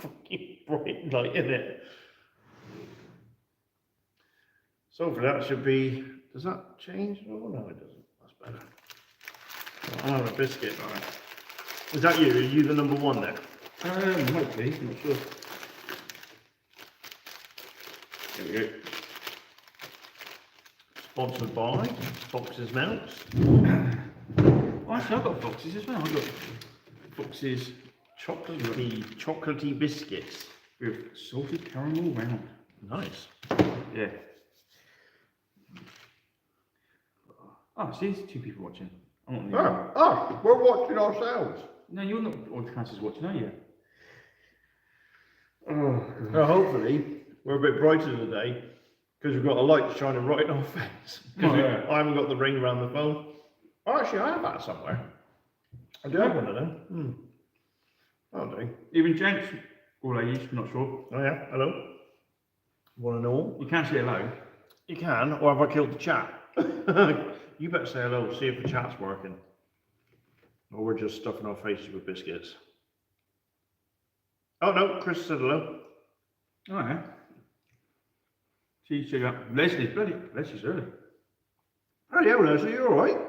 fucking bright light in it. So for that should be, does that change? Oh no, it doesn't. That's better. Well, I'll have a biscuit. All right. Is that you? Are you the number one there? Might be, I'm not sure. There we go. Sponsored by Fox's Melts. Oh, actually, I've got Foxes as well. I've got Foxes chocolatey biscuits with salted caramel round. Nice. Yeah. Oh, see, there's two people watching. I'm not we're watching ourselves. No, you're not all the classes watching, are you? Well, hopefully we're a bit brighter today because we've got a light shining right in our face. Because I haven't got the ring around the phone. Oh, actually, I have that somewhere. I do have one of them. That'll do. Even gents or ladies, I'm not sure. Oh yeah, hello. Want to know? You can say hello. You can, or have I killed the chat? You better say hello, see if the chat's working. Or we're just stuffing our faces with biscuits. Oh no, Chris said hello. Oh yeah. She's Leslie's bloody. Leslie's early. Oh yeah, Leslie, you alright?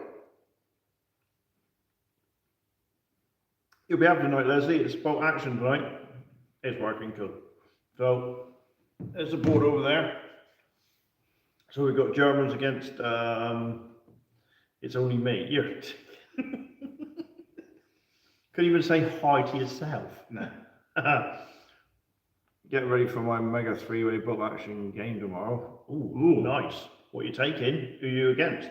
You'll be happy tonight, Leslie. It's boat action tonight. It's working good. So, there's the board over there. So we've got Germans against, it's only me. You're couldn't even say hi to yourself. No. Get ready for my Mega 3-way boat action game tomorrow. Ooh, nice. What are you taking? Who are you against?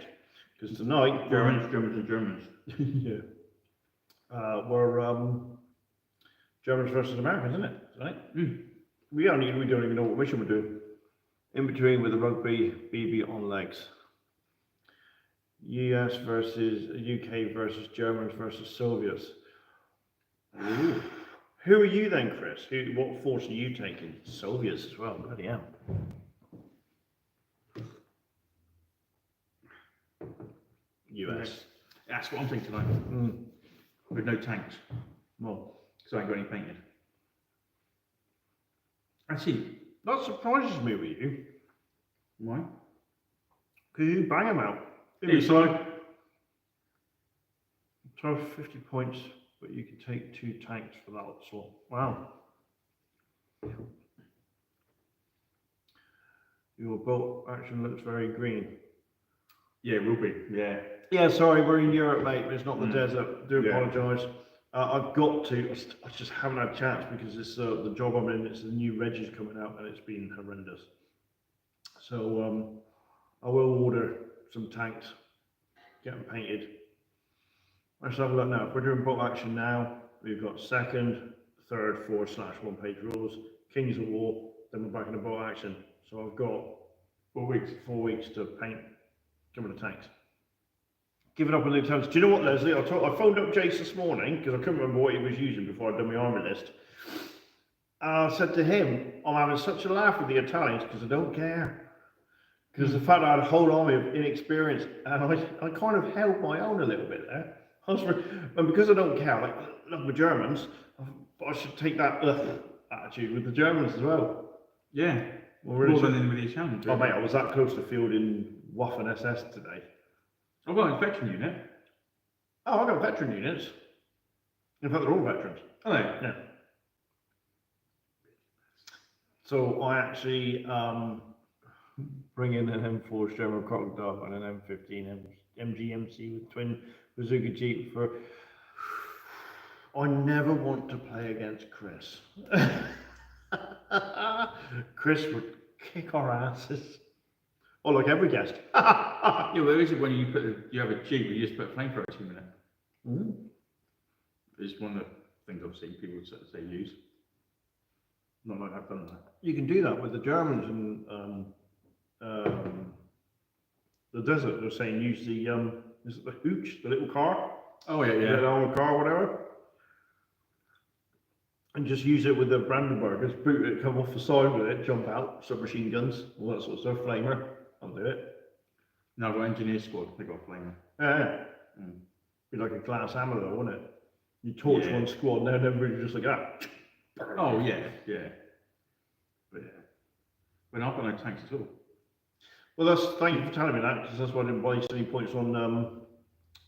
Because tonight... Germans. Yeah. We're Germans versus Americans, isn't it? Tonight? We don't even know what mission we're doing. In between with the rugby, BB on legs. US versus UK versus Germans versus Soviets. Ooh. Who are you then, Chris? What force are you taking? Soviets as well, bloody hell. US. That's what I'm thinking tonight. With no tanks. Well, because I ain't got any painted. Actually, that surprises me with you. Why? Because you bang them out. It's like 50 points, but you can take 2 tanks for that slot. Wow. Your boat action looks very green. Yeah, it will be. Yeah. Yeah, sorry, we're in Europe, mate, but it's not the desert. Do apologise. I've got to. I just haven't had a chance because it's the job I'm in. It's the new Regis coming out, and it's been horrendous. So I will order some tanks, get them painted. Let's have a look now. If we're doing boat action now, we've got 2nd, 3rd, 4/1 page rules, Kings of War. Then we're back in the boat action. So I've got 4 weeks to paint some of the tanks. Give it up a little times. Do you know what, Leslie? I phoned up Jace this morning because I couldn't remember what he was using before I'd done my army list. I said to him, I'm having such a laugh with the Italians because I don't care. Because the fact I had a whole army of inexperienced, and I kind of held my own a little bit there. And because I don't care, like, love the Germans, I should take that attitude with the Germans as well. Yeah. More than with the Italians. Oh, mate, I was that close to fielding Waffen SS today. I've got a veteran unit. Oh, I've got veteran units. In fact, they're all veterans. Are they? Yeah. So I actually bring in an M4 German Crocodile and an M15 MGMC with twin bazooka Jeep for... I never want to play against Chris. Chris would kick our asses. Or like every guest. Yeah, well, is it when you have a Jeep, you just put a flamethrower team in it? It's one of the things I've seen people say use. Not like I've done that. You can do that with the Germans and the desert. They're saying use the is it the hooch, the little car? Oh yeah, yeah. The little car, whatever. And just use it with the Brandenburgers, boot it, come off the side with it, jump out, submachine guns, all that sort of stuff, flamer. I'll do it. No, I've got engineer squad, they got a flamer. Yeah. Be like a glass hammer though, wouldn't it? You torch one squad and then everybody just like that. Oh yeah, yeah. But yeah, when I've got no tanks at all. Well, thank you for telling me that, because that's why I didn't waste any points on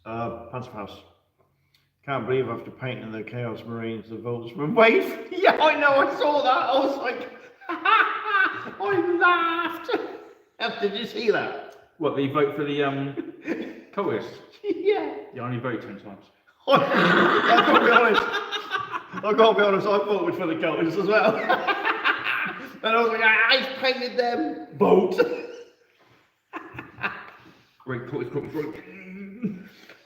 Panzerfaust. Can't believe after painting the Chaos Marines, the Volksman wave. Yeah, I know, I saw that. I was like, I laughed. Did you see that? What, the vote for the cultists? Yeah. Yeah, I only voted 10 times. I gotta be honest. I voted for the cultists as well. And I was like, I painted them. Vote. Great cultist, great.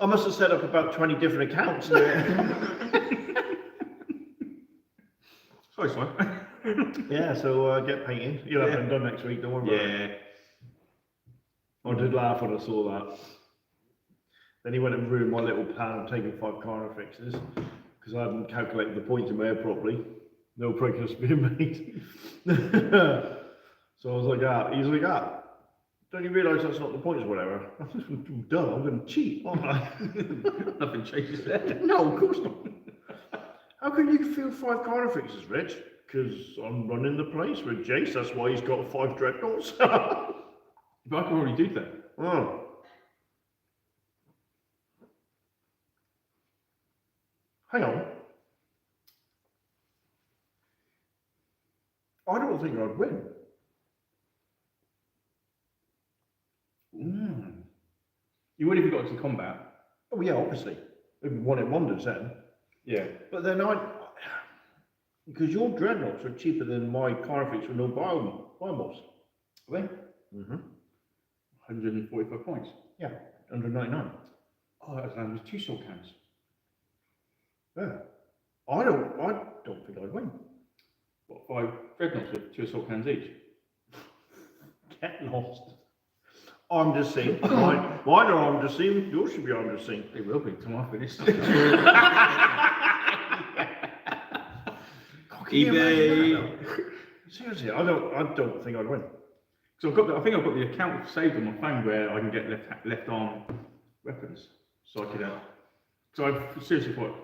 I must have set up about 20 different accounts. Sorry. Yeah, so get painting. You'll have them done next week, don't worry about it. I did laugh when I saw that. Then he went and ruined my little plan of taking 5 corner fixes, because I hadn't calculated the points in my head properly. No progress being made. So I was like, he's like, don't you realise that's not the point or whatever? I'm duh, I'm going to cheat, aren't I? Nothing changes there. No, of course not. How can you feel 5 corner fixes, Rich? Because I'm running the place with Jace, that's why he's got 5 dreadnoughts. But I can already do that. Oh. Hang on. I don't think I'd win. You would if you got into combat. Oh yeah, obviously. It'd be 1 in wonders then. Yeah. But then because your dreadnoughts are cheaper than my Carnifex with no biomos. Are they? Mm-hmm. 145 points. Yeah, 199. Oh, that was 2 sword cans. Yeah. I don't think I'd win. What, 5 dreadnoughts with 2 assault cans each? Get lost. I'm just saying. Mine are armed to see. Yours should be armed to see. They will be tomorrow for this. eBay. Seriously, I don't think I'd win. So I think I've got the account saved on my phone where I can get left arm weapons. So I could so I seriously thought,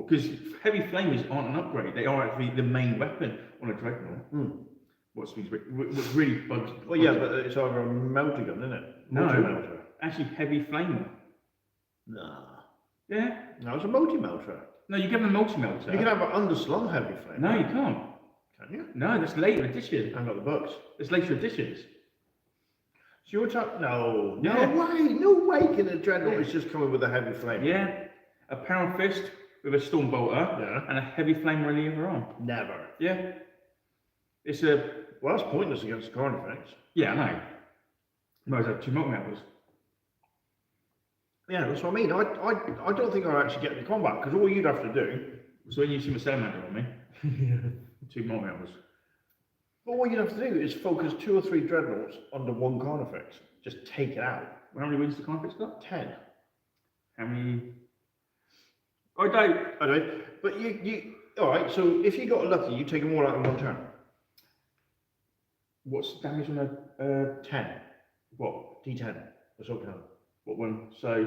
because heavy flamers aren't an upgrade, they are actually the main weapon on a dreadnought. What's really bugs. Well, yeah, but it's either a melter gun, isn't it? Multi-melter. Actually, heavy flamer. Nah. Yeah. No, it's a multi-melter. No, you give them a multi-melter. You can have an underslung heavy flame. No, you can't. Can you? No, that's later edition. I haven't got the books. It's later editions. So you're talking? No. Yeah. No way can a dreadnought is just coming with a heavy flame. Yeah. A power fist with a storm bolter and a heavy flamer on the other arm. Never. Yeah. It's a... Well, that's pointless against the Carnifex. Yeah, I know. Might have 2 multi-melters. Yeah, that's what I mean. I don't think I'd actually get into combat, because all you'd have to do... So when you see my salamander on me, 2 multi-melters. But all you'd have to do is focus 2 or 3 dreadnoughts under 1 Carnifex. Just take it out. How many wins the Carnifex got? 10. How many... I don't. But you... Alright, so if you got lucky, you take them all out in 1 turn. What's the damage on a... 10. What? D10. Assault cannon. What one? So,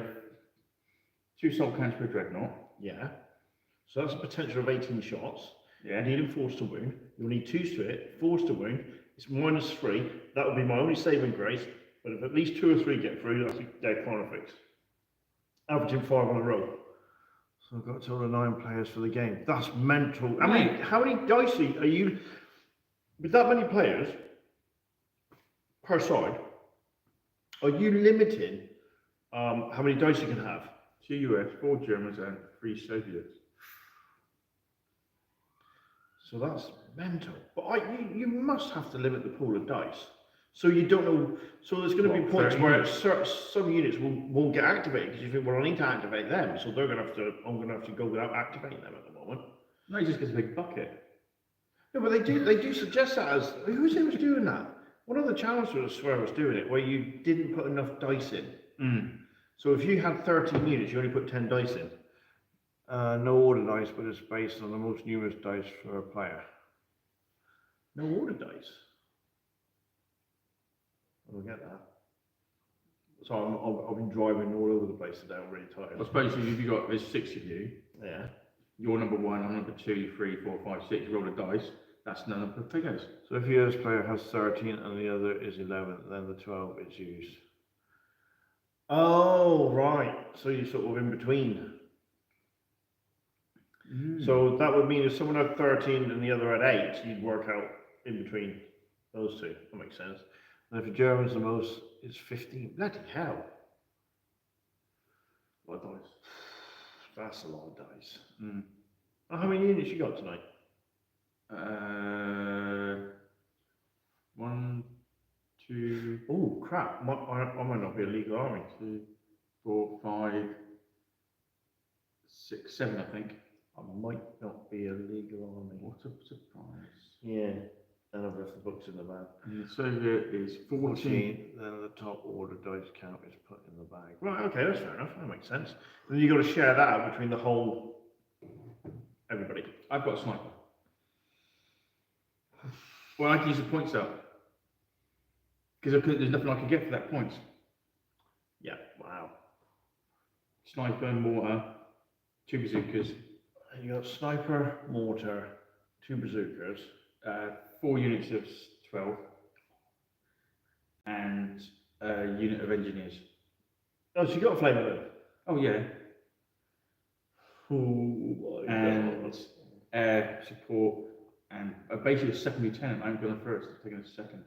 2 assault cans per dreadnought. Yeah. So that's a potential of 18 shots. Yeah. You need them forced to wound. You'll need 2 to hit, forced to wound. It's -3. That would be my only saving grace. But if at least 2 or 3 get through, that's a dead Carnifex. Averaging 5 on a roll. So I've got a total of 9 players for the game. That's mental. How many dice are you... With that many players per side, are you limiting how many dice you can have? 2 US, 4 Germans and 3 Soviets. So that's mental. But you must have to limit the pool of dice. So you don't know. So there's going to be points where some units won't get activated because you think, well, I need to activate them. So they're going to have to. I'm going to have to go without activating them at the moment. No, he just gets a big bucket. No, but they do suggest that as who was doing that? One of the challengers, I swear, was doing it where you didn't put enough dice in. So if you had 13 units, you only put 10 dice in. No order dice, but it's based on the most numerous dice for a player. No order dice. I don't get that. So I've been driving all over the place today. I'm really tired. I suppose if you got, there's 6 of you. Yeah. you're number 1, I'm number 2, 3, 4, 5, 6. Roll the dice. That's the number of figures. So if the other player has 13 and the other is 11, then the 12 is used. Oh, right. So you're sort of in between. So that would mean if someone had 13 and the other had 8, you'd work out in between those two. That makes sense. And if the German's the most, it's 15. Bloody hell. A lot of dice. That's a lot of dice. Oh, how many units you got tonight? 1, 2. Oh, crap. I might not be a legal army. 2, 4, 5, 6, 7, I think. I might not be a legal army. What a surprise. Yeah. And I've left the books in the bag. And the Soviet is 14. Then the top order dice count is put in the bag. Right, okay, that's fair enough. That makes sense. Then you've got to share that out between the whole... everybody. I've got a sniper. Well, I can use the points up. Because there's nothing I can get for that points. Yeah, wow. Sniper, mortar, 2 bazookas. And you got sniper, mortar, 2 bazookas. 4 units of 12. And a unit of engineers. Oh, so you got a flame gun? Oh, yeah. Oh, my And God. air support. And basically a second lieutenant. I'm going first, taking a second.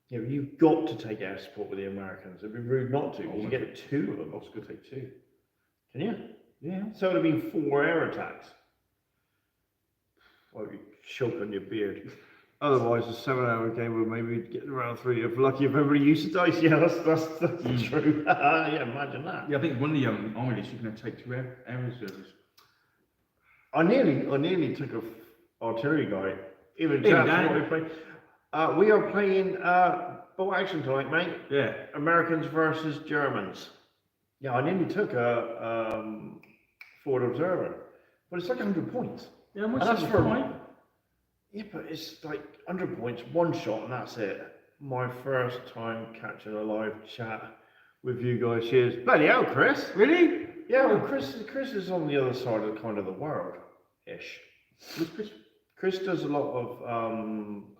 Yeah, but you've got to take air support with the Americans. It'd be rude not to. You get 2 of them. I was going to take 2. Can you? Yeah. So it'd have been 4 air attacks. Well, you choke on your beard. Otherwise, a 7-hour game would maybe get around 3 if lucky if everybody used the dice. Yeah, that's true. Yeah, imagine that. Yeah, I think one of the army lists you can take 2 air reserves. I nearly took a artillery guy. Even Hey, chaps, Dan. what we play. We are playing boat action tonight, mate. Yeah. Americans versus Germans. Yeah, I nearly took a forward observer, but it's like 100 points. Yeah, And what's that's that for point? Yeah, but it's like 100 points, 1 shot, and that's it. My first time catching a live chat with you guys. Cheers. Bloody hell, Chris. Really? Yeah, well, Chris is on the other side of kind of the world, ish. What's Chris? Chris does a lot of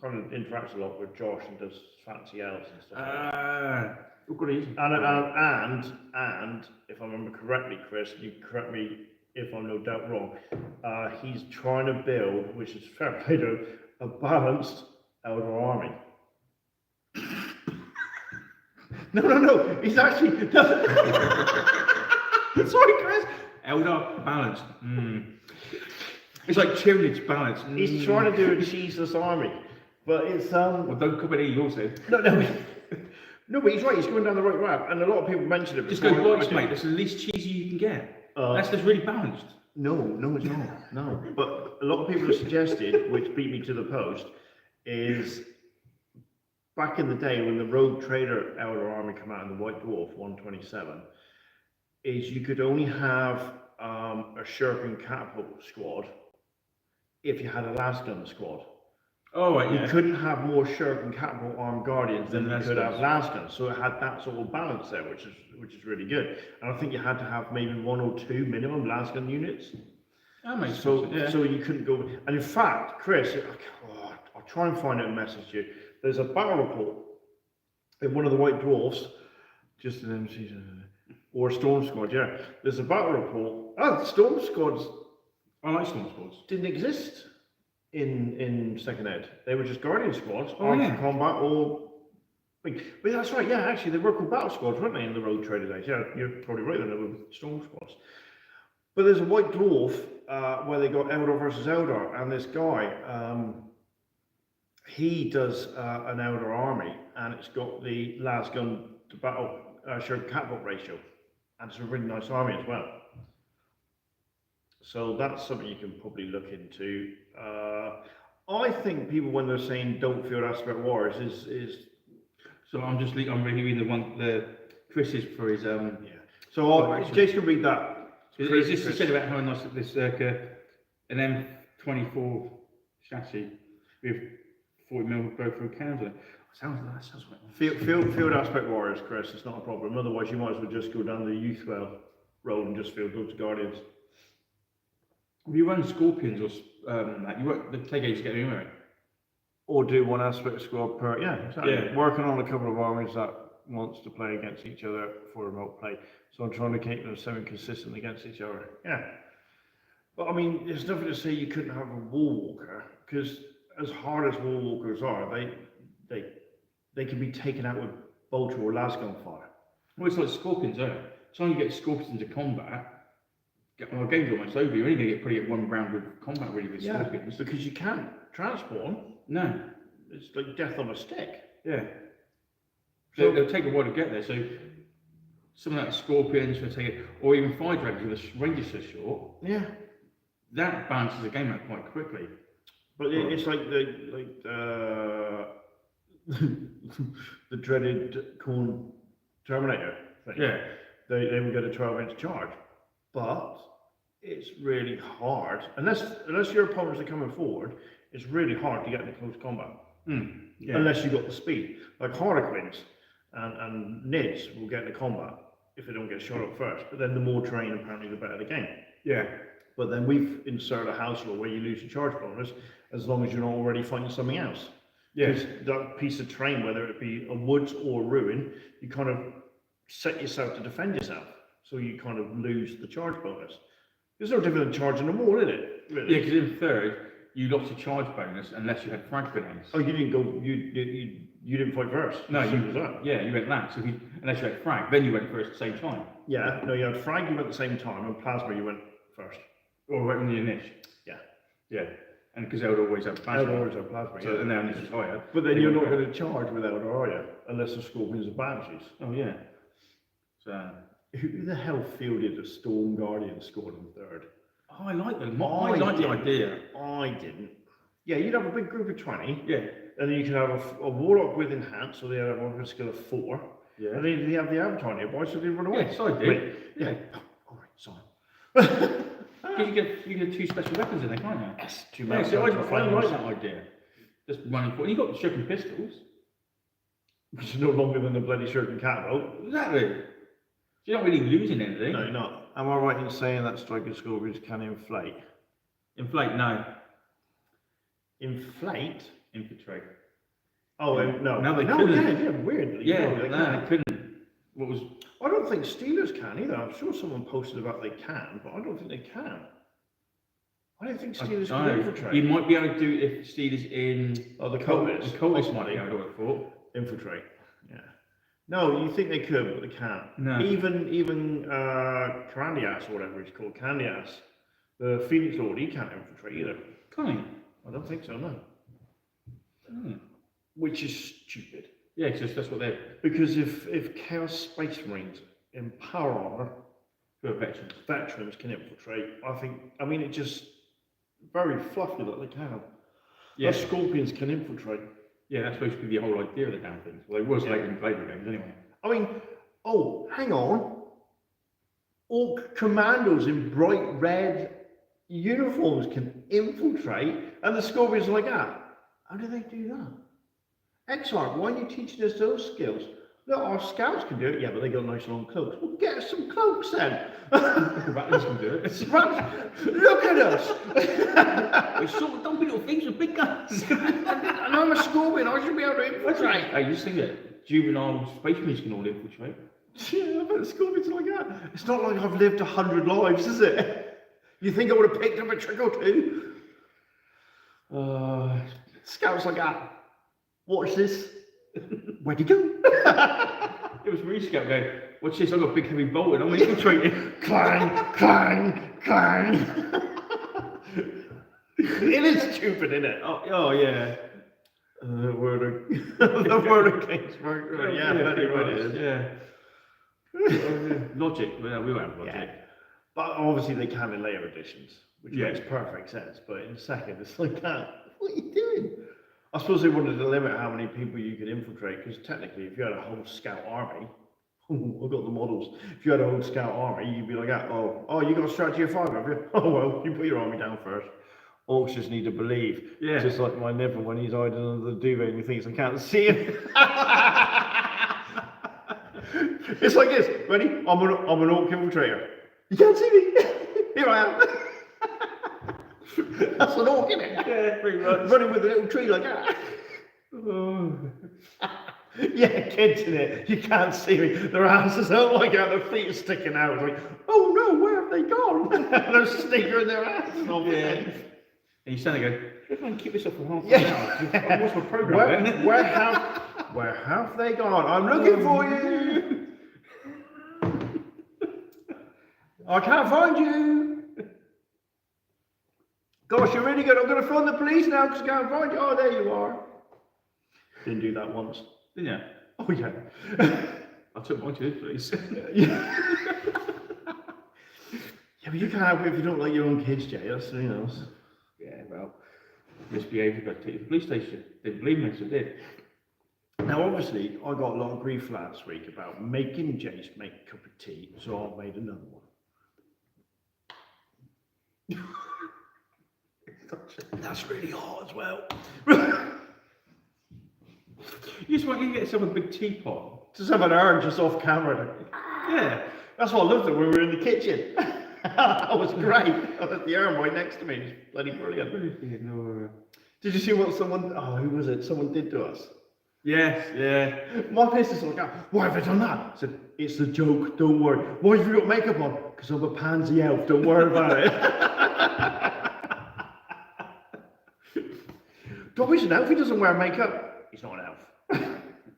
kind of interacts a lot with Josh and does fancy elves and stuff. You've got easy. And if I remember correctly, Chris, you correct me if I'm no doubt wrong. He's trying to build, which is fair play to him, a balanced elder army. No. He's actually. Sorry, Chris. Elder balanced. It's like cheerleaders balanced. He's trying to do a cheeseless army, but it's Well, don't come in yours then. No, but he's right. He's going down the right route, and a lot of people mention it. Just go bites, mate. That's the least cheesy you can get. That's just really balanced. No, it's not. No, but a lot of people have suggested, which beat me to the post, is back in the day when the Rogue Trader Elder Army came out in the White Dwarf 127, is you could only have a Shuriken Catapult squad if you had a Lasgun squad. Oh, right, You couldn't have more Shuriken Catapult Armed Guardians than you could have Lasguns, so it had that sort of balance there, which is really good. And I think you had to have maybe 1 or 2 minimum Lasgun units. That makes So sense. Yeah. so you couldn't go. And in fact, Chris, I'll try and find it and message you. There's a battle report in one of the White Dwarfs, just an MC or Storm Squad. Yeah, there's a battle report. The Storm Squads I like Storm Squads. didn't exist in Second Ed. They were just Guardian squads, Oh, armed yeah. for combat or. But that's right. Yeah, actually, they were called battle squads, weren't they, in the Road Trader days? Yeah, you're probably right. They were Storm Squads. But there's a White Dwarf where they got Eldar versus Eldar, and this guy, he does an Eldar army, and it's got the Lasgun to battle Shuriken Catapult ratio, and it's a really nice army as well. So that's something you can probably look into. I think people, when they're saying don't field aspect wars, is So I'm reading the Chris's for his yeah. So Jason can read that. Is this said about how nice this an M24 chassis with 40mm breakthrough cannons on it? That sounds right. Field aspect warriors, Chris. It's not a problem. Otherwise, you might as well just go down the Youthwell road and just field those Guardians. If you run Scorpions or like you work, the take ages to get anyway. Or do one aspect squad per, yeah, exactly. Yeah. Working on a couple of armies that wants to play against each other for remote play. So I'm trying to keep them semi-consistent against each other. Yeah. But I mean, there's nothing to say you couldn't have a War Walker, because as hard as War Walkers are, they can be taken out with bolter or lasgun fire. Well, it's like Scorpions, isn't it? So you get Scorpions into combat, well, game's almost over. You're only going to get probably at one round with combat really with Scorpions. Because you can't transport them. No. It's like death on a stick. Yeah. So they'll take a while to get there. So some of that Scorpions will take it, or even Fire Dragons with the range is so short. Yeah. That balances the game out quite quickly. But it's like the dreaded Corn Terminator thing. Yeah. They would get a 12-inch charge, but it's really hard unless your opponents are coming forward. It's really hard to get into close combat unless you got the speed. Like Harlequins and Nids will get into combat if they don't get shot up first. But then the more terrain, apparently, the better the game. Yeah. But then we've inserted a house rule where you lose your charge bonus as long as you're not already fighting something else. Yes. That piece of terrain, whether it be a woods or a ruin, you kind of set yourself to defend yourself. So you kind of lose the charge bonus. It's no different than charging them all, is it? Really? Yeah, because in third, you lost your charge bonus unless you had frag grenades. Oh, you didn't go. You didn't fight first. No, you was that. Yeah, you went last. So unless you had frag, then you went first at the same time. Yeah, no, you had frag. You went at the same time, and plasma you went first. Or right on the initial. Yeah. Yeah. And because they would always have plasma. They would always have plasma. So and then it's higher. But then you're not going to charge without it, are you? Unless the Scorpions are banshees. Oh yeah. So who the hell fielded a Storm Guardian squad in third? Oh, I like them. I like the idea. I didn't. Yeah, you'd have a big group of 20. Yeah. And then you could have a Warlock with Enhance, so they have a skill of 4. Yeah. And then they have the Avatar nearby, so they run away. Yes, I did. Wait, yeah. Oh, all right, sorry. Because you get 2 special weapons in there, can't you? Yes, 2 Yeah, so I like like that idea. Just running for. You got the shotgun pistols. Which is no longer than the bloody Shuriken Catapult. Exactly. You're not really losing anything. No, you're not. Am I right in saying that Striker Scorpions can inflate? Inflate, no. Inflate? Infiltrate. Oh, no. No, they couldn't. Yeah, weirdly. Yeah, no, they couldn't. What was? I don't think Steelers can either. I'm sure someone posted about they can, but I don't think they can. I don't think Steelers can infiltrate. You might be able to do it if Steelers in. Oh, the Coldest. The Coldest might be able to work for. Infiltrate. Yeah. No, you think they could, but they can't. No. Even Carandias, or whatever he's called, Candias, the Phoenix Lord, he can't infiltrate either. Can't he? I don't think so, no. Hmm. Which is stupid. Yeah, because that's what they're. Because if Chaos Space Marines in power armor, Who are veterans. Can infiltrate, I mean, it just very fluffy that they can. Yeah. The Scorpions can infiltrate. Yeah, that's supposed to be the whole idea of the damn thing. Well, it was later in Flavor games anyway. I mean, oh, hang on. Orc commandos in bright red uniforms can infiltrate, and the Scorpions are like that. How do they do that? Excellent. Why are you teaching us those skills? Look, our scouts can do it. Yeah, but they got nice long cloaks. Well, get us some cloaks then. Combatants can do it. Look at us. We're sort of dumpy little things with big guns. And I'm a Scorpion. I should be able to infiltrate. Hey, just think that juvenile space marines can all infiltrate. Yeah, I bet the Scorpions are like that. It's not like I've lived 100 lives, is it? You think I would have picked up a trick or two? Scouts like that. Watch this. Where'd you go? It was really scout going, watch this, I've got a big heavy bolt and I'm infiltrating. Clang, clang, clang. It is stupid, isn't it? Oh yeah. The word of King's Word. Yeah, bloody right it is. Yeah. Logic, well, we won't have logic. Yeah. But obviously they can in later editions, which Yeah. makes perfect sense. But in second, it's like that. What are you doing? I suppose they wanted to limit how many people you could infiltrate, because technically, if you had a whole scout army, I've got the models. If you had a whole scout army, you'd be like, oh, you got a strategy of 5, have you? Oh well, you put your army down first. Orcs just need to believe. Yeah. Just like my nipple when he's hiding under the duvet and he thinks I can't see him. It's like this. Ready? I'm an orc infiltrator. You can't see me. Here I am. That's an orc, isn't it? Yeah, pretty much. Running with a little tree like that. Oh. Yeah, kids in it. You can't see me. Their asses out like that. Their feet are sticking out. It's like, oh no, where have they gone? They're sneakering their asses off. Yeah. And you stand there going, if I can keep this up for half an Yeah. hour, what's my program then? Where have they gone? I'm looking for you. I can't find you. Gosh, you're really good. I'm going to phone the police now because I can't find you. Oh, there you are. Didn't do that once. Didn't you? Oh, yeah. I took mine to this place. Yeah, but you can't have it if you don't like your own kids, Jay. That's something else. Yeah, well, misbehaved, you got to take you to the police station. They didn't believe me, so I did. Now, obviously, I got a lot of grief last week about making Jace make a cup of tea, so I made another one. That's really hot as well. You just want you to get yourself a big teapot. Just have an urn just off camera. Yeah. That's what I loved it when we were in the kitchen. That was great. I had the urn right next to me. It was bloody brilliant. Yeah, no, Did you see what someone, oh, who was it? Someone did to us. Yes, yeah. My missus was like, why have I done that? I said, it's a joke, don't worry. Why have you got makeup on? Because I'm a pansy elf, don't worry about it. God, he's an elf, he doesn't wear makeup. He's not an elf.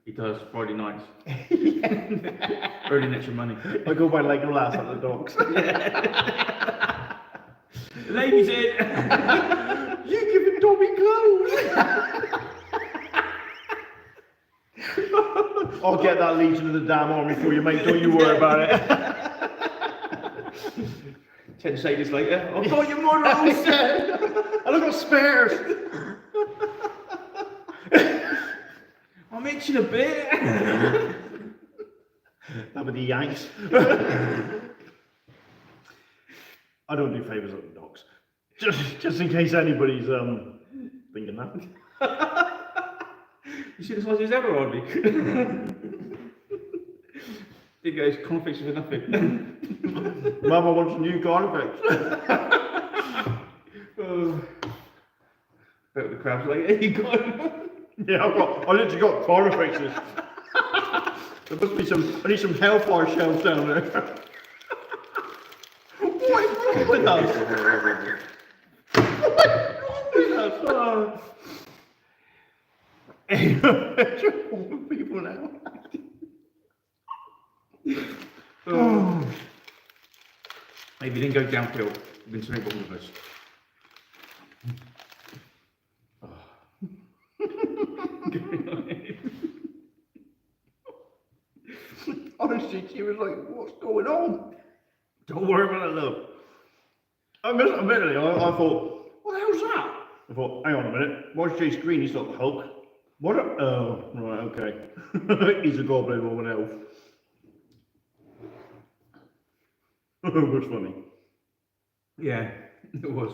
He does Friday nights. Earning extra money. I go by Lego Lass at the docks. Ladies in. You giving Dobby clothes? I'll get that Legion of the Damn Army for you, mate. Don't you worry about it. 10 seconds later, I've got your morals. And I've got spares. I'm itching a bit. That would be Yanks. I don't do favours at the docks. Just in case anybody's thinking that. You see the size of his ever on me? He goes, conflicts with nothing. Mama wants a new conflict. Oh. Bet the crabs later, you got him. Yeah, I literally got corner fixes. There must be I need some hellfire shells down there. What is wrong with us? What is wrong with us? Oh. Anyway, people now. Oh. Maybe you didn't go downhill. You've been something wrong with us. Honestly, she was like, what's going on? Don't worry about it, love. Admittedly, I thought, what the hell's that? I thought, hang on a minute, why's Jace green? He's not the Hulk. What? Oh, right, okay. He's a goblin or an elf. It was funny. Yeah, it was.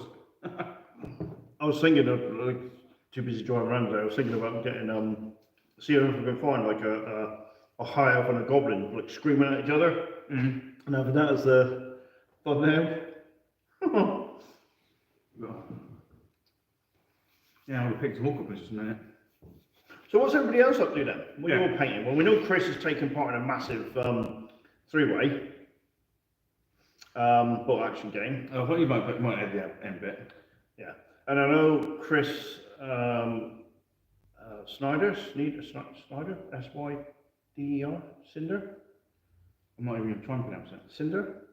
I was thinking of, like, too busy driving around there, I was thinking about getting, see if I can find like a high elf and a goblin, like screaming at each other. Mm-hmm. And having that as the thumbnail. Yeah, we'll pick some more goblins in a minute. So what's everybody else up to then? What are you Yeah. all painting? Well, we know Chris has taken part in a massive three-way bolt action game. I thought you might add the end bit. Yeah. And I know Chris Snyder, S-Y-D-E-R, Cinder? I'm not even going to try and pronounce it. Cinder?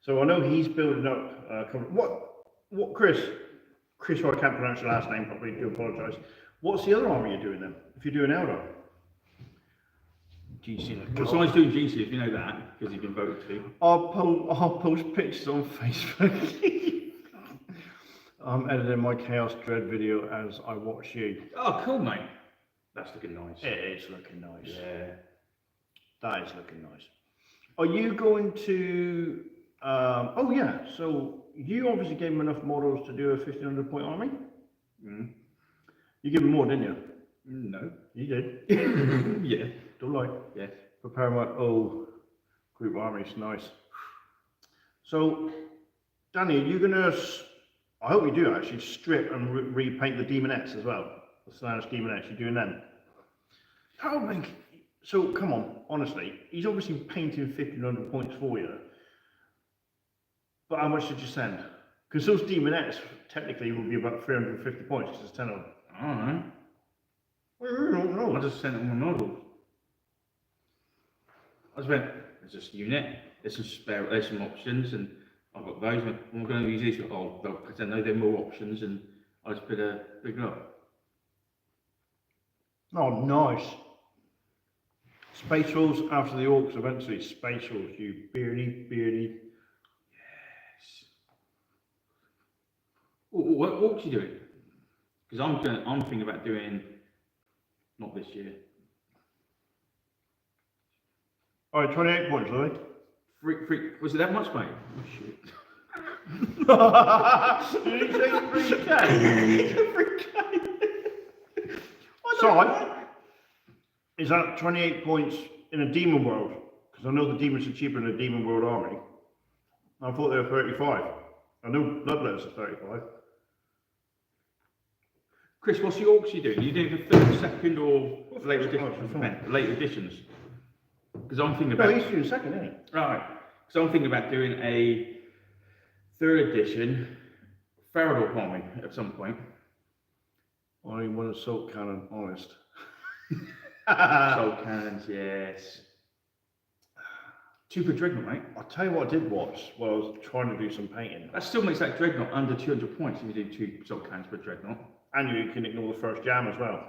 So I know he's building up, what Chris, I can't pronounce your last name properly, do apologise. What's the other army you're doing then, if you're doing Eldar? GC. Well, someone's doing GC, if you know that, because you've been voted to. I'll post pictures on Facebook. I'm editing my Chaos Dread video as I watch you. Oh, cool, mate. That's looking nice. It is looking nice. Yeah. That is looking nice. Are you going to... oh yeah, so you obviously gave him enough models to do a 1500 point army? Mm. You gave him more, didn't you? No. You did. Yeah. Don't lie. Yeah. Prepare my group armies, nice. So, Danny, are you gonna I hope you do actually strip and repaint the demonettes as well. The Slash demonettes, you're doing them. That would make. So come on, honestly, he's obviously painting 1,500 points for you. But how much did you send? Because those demonettes technically would be about 350 points because it's 10 of them. I don't know. I don't know. I just sent them my models. I just went, there's this unit, there's some options, and I've got those. I'm going to use these. Oh, because I know there are more options, and I just put a big up. Oh, nice. Space Wolves after the Orcs eventually. Space Wolves, you beardy. Yes. What are you doing? Because I'm thinking about doing, not this year. Alright, 28 points, Louis. Was it that much, mate? Oh shit. Did you say 3K? 3K. So, is that 28 points in a demon world? Because I know the demons are cheaper in a demon world army. I thought they were 35. I know Bloodletters are 35. Chris, what's the orcs you doing? You doing the third, second, or later editions? Later editions. Because I'm thinking about. No, he's doing second, isn't he? Right. So I'm thinking about doing a third edition Farador army at some point. I want a salt cannon, honest. Soul cannons, yes. 2 per dreadnought, mate. I'll tell you what I did watch while I was trying to do some painting. That still makes that dreadnought under 200 points if you do 2 soul cannons per dreadnought. And you can ignore the first jam as well,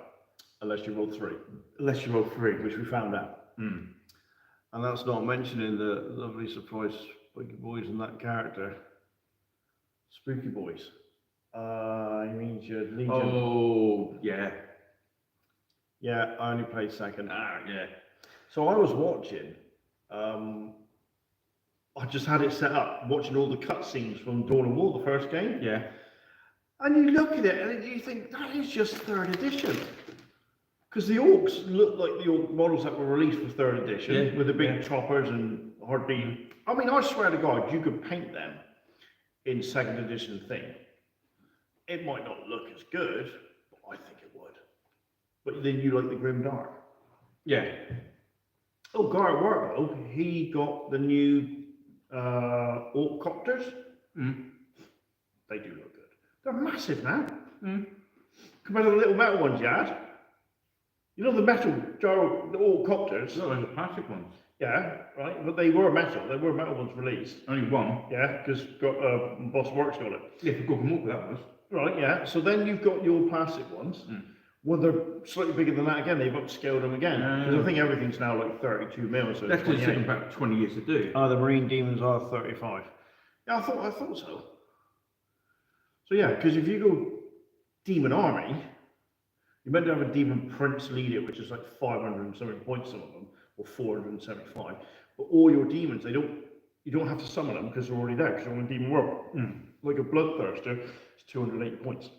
unless you roll 3. Unless you roll 3. Which we found out. Mm. And that's not mentioning the lovely surprise Spooky Boys and that character. Spooky Boys. He means your Legion. Oh, yeah. Yeah, I only played second. Yeah. So I was watching, I just had it set up, watching all the cutscenes from Dawn of War, the first game. Yeah. And you look at it and you think, that is just 3rd edition. Because the Orcs look like the Orc models that were released for 3rd edition, with the big choppers and hardly. I mean, I swear to God, you could paint them in 2nd edition thing. It might not look as good, but I think it would. But then you like the Grim Dark. Yeah. Oh, Garrett Warlow, he got the new Orc copters. Mm. They do look good. They're massive now. Mm. Compared to the little metal ones you had. You know the metal the Orc copters? No, those are plastic ones. Yeah, right. But they were metal. They were metal ones released. Only one. Yeah, because Boss Works got it. Yeah, for Gorgon Walk that was. Right, yeah. So then you've got your plastic ones. Mm. Well, they're slightly bigger than that again. They've upscaled them again. Because I think everything's now like 32 mil. So that's because it took them about 20 years to do. The Marine Demons are 35. Yeah, I thought so. So yeah, because if you go Demon Army, you're meant to have a Demon Prince leader, which is like 500 and something points, some of them, or 475. But all your demons, you don't have to summon them because they're already there, because you're on a Demon World. Mm. Like a Bloodthirster, it's 280 points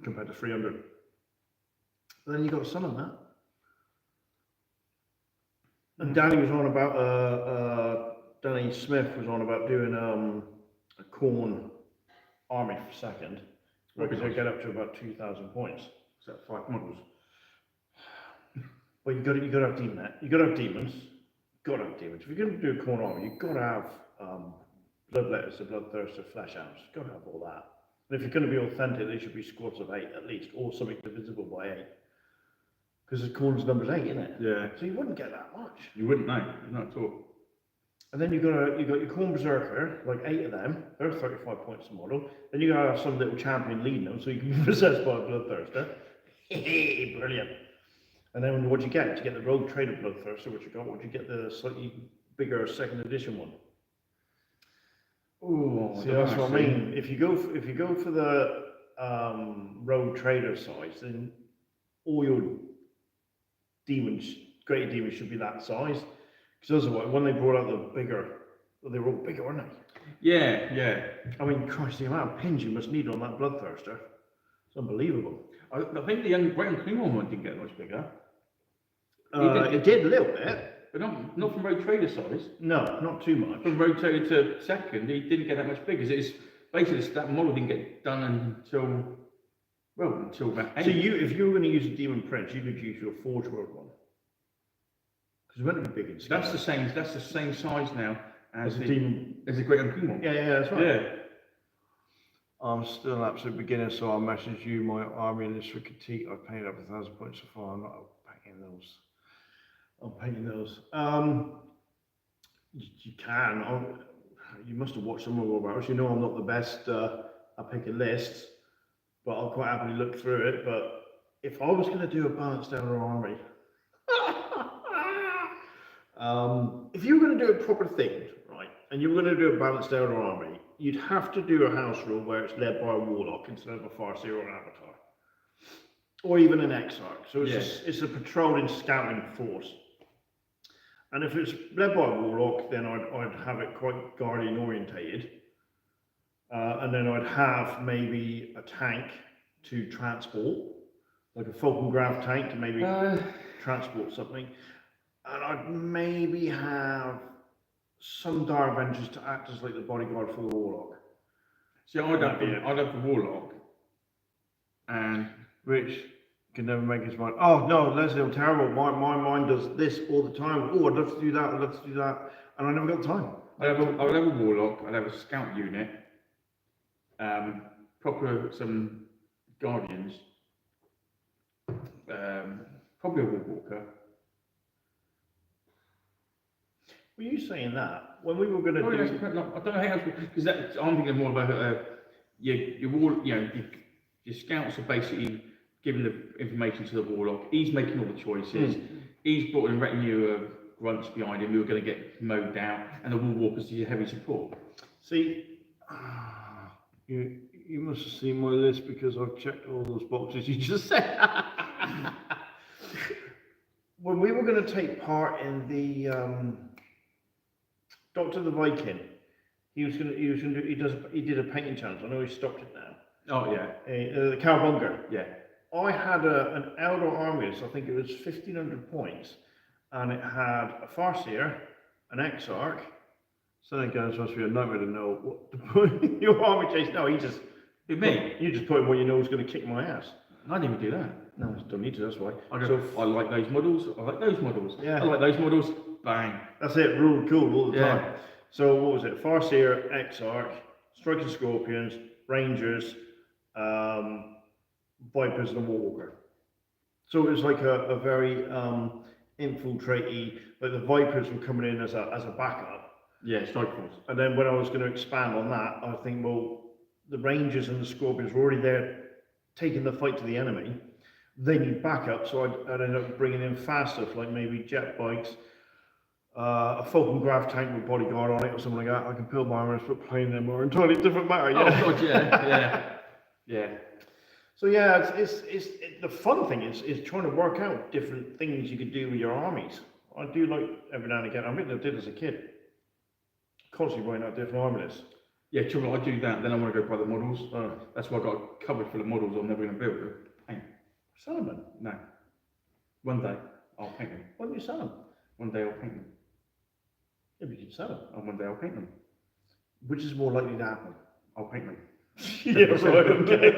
compared to 300. And then you got to summon that. And Danny was on about, Danny Smith was on about doing a Khorne army for 2nd, because they get up to about 2,000 points. Is that 5 models? Well, you got to have demon. You got to have demons. Got to have demons. If you're going to do a Khorne army, you've got to have Bloodletters, the Bloodthirster, Flesh Hounds. You've got to have all that. And if you're going to be authentic, they should be squads of 8 at least, or something divisible by 8. Because the Khorne's number's 8, isn't it? Yeah. So you wouldn't get that much. You wouldn't know, not at all. And then you got your Khorne Berserker, like 8 of them. They're 35 points a model. Then you got to have some little champion leading them, so you can be possessed by a Bloodthirster. Brilliant. And then what do you get? You get the Rogue Trader Bloodthirster, which you got. What do you get? The slightly bigger 2nd edition one. Oh, see, that's what I mean. If you go for the Rogue Trader size, then all your demons, greater demons, should be that size. Because otherwise, when they brought out the bigger, they were all bigger, weren't they? Yeah, yeah. I mean, Christ, the amount of pins you must need on that Bloodthirster. It's unbelievable. I think the young Breton Klingon one didn't get much bigger. It did a little bit. But not from Rogue Trader size. No, not too much. From Rogue Trader to 2nd, he didn't get that much bigger. It's basically that model didn't get done until about 8. So if you were going to use a Demon Prince, you could use your Forge World one. Because it's meant to be big and scale. That's the same size now as the Demon. as the Great Unclean one. Yeah, that's right. Yeah. I'm still an absolute beginner, so I'll message you my army list for critique. I've painted up 1,000 points so far. I'm not painting those. I'm painting those. You can. You must have watched some of our battles. You know I'm not the best at picking lists, but I'll quite happily look through it. But if I was going to do a balanced outer army, if you were going to do a proper thing, right, and you were going to do a balanced outer army, you'd have to do a house rule where it's led by a warlock instead of a Farseer or an Avatar, or even an Exarch. So it's a patrolling, scouting force. And if it's led by a warlock, then I'd have it quite guardian orientated, and then I'd have maybe a tank to transport, like a Falcon Grav tank to maybe transport something, and I'd maybe have some Dire Avengers to act as like the bodyguard for the warlock. See, I'd have the warlock, and Rich can never make his mind. Oh no, Leslie, I'm terrible. My mind does this all the time. Oh, I'd love to do that. I'd love to do that, and I never got the time. I would have a warlock. I'd have a scout unit, some guardians, probably a warwalker. Were you saying that when we were going to do? I don't know how else, because I'm thinking more about your scouts are basically giving the information to the warlock. He's making all the choices. He's brought in a retinue of grunts behind him who are going to get mowed down, and the warwalkers to your heavy support. See, you must have seen my list because I've checked all those boxes you just said. When we were going to take part in the Doctor the Viking, he did a painting challenge. I know he stopped it now. Oh yeah, the Cowabunga. Yeah. I had an Eldar army, so I think it was 1,500 points, and it had a Farseer, an Exarch. So then it's supposed to be a nightmare to know what to put your army chase. No, you just put in what you know is going to kick my ass. I didn't even do that. No, don't need to. That's why. I like those models. I like those models. Yeah. I like those models. Bang. That's it. Rule cool all the Yeah. time. So what was it? Farseer, Exarch, Striking Scorpions, Rangers, Vipers, and a Warwalker. So it was like a very infiltratey. Like the Vipers were coming in as a backup. Yeah, strike force. And then when I was going to expand on that, I think, well, the Rangers and the Scorpions were already there taking the fight to the enemy. They need backup, so I'd end up bringing in fast stuff like maybe jet bikes, a Falcon Grav tank with bodyguard on it or something like that. I can build my armors, but playing them are entirely different matter. Yeah. Oh, God, yeah. So yeah, it's the fun thing is trying to work out different things you could do with your armies. I do like every now and again. I think I did as a kid. Constantly writing out different army lists. Yeah, trouble. I do that. Then I want to go buy the models. That's why I got a cupboard full of models I'm never going to build. Paint. Sell them then. No. One day I'll paint them. Why don't you sell them? One day I'll paint them. Yeah, but you can sell them. And one day I'll paint them. Which is more likely to happen? I'll paint them. Yeah, right, okay.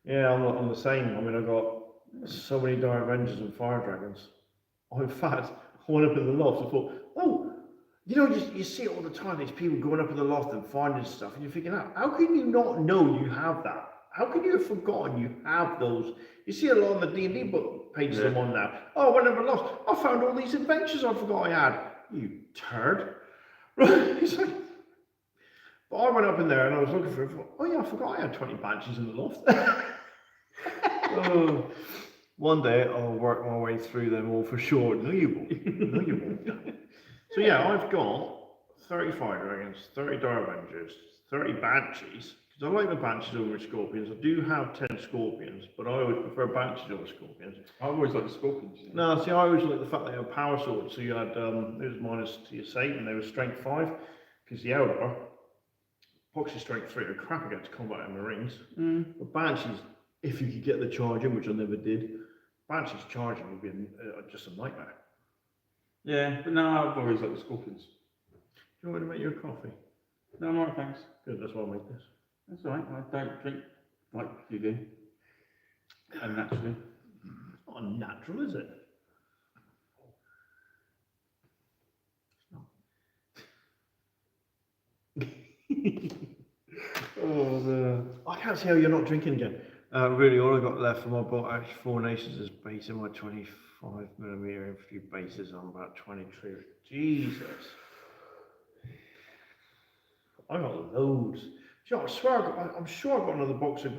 Yeah, I'm the same. I mean, I've got so many Dire Avengers and Fire Dragons. In fact, I went up in the loft and thought, oh, you know, you see it all the time, these people going up in the loft and finding stuff, and you're thinking, how can you not know you have that? How can you have forgotten you have those? You see a lot on the D&D book pages them on now. Oh, I went up in the loft, I found all these adventures I forgot I had. You turd. Right? It's like, but I went up in there and I was looking for it. Oh yeah, I forgot I had 20 banshees in the loft. Oh, one day I'll work my way through them all for sure. No, you won't. No, you won't. So yeah, I've got 30 Fire Dragons, 30 Dire Avengers, 30 Banshees. Because I like the Banshees over Scorpions. I do have 10 Scorpions, but I always prefer Banshees over Scorpions. I always like the Scorpions. Yeah. No, see, I always like the fact they have power swords. So you had, it was minus to your save, and they were strength 5. Because the Eldar, Poxy strength 3 are crap against combat and Marines. But Banshees, if you could get the charge in, which I never did, Banshees charging would be just a nightmare. Yeah, but no, I've always liked the Scorpions. you want me to make you a coffee? No, I'm alright, thanks. Good, that's why I make this. That's alright. I don't drink like you do. And naturally. It's not unnatural, is it? Oh, I can't see how you're not drinking again. Really, all I got left from my boat, Four Nations, is basing my 25mm infantry bases on about 23. Jesus. I got loads. You know, I swear, I'm sure I got another box of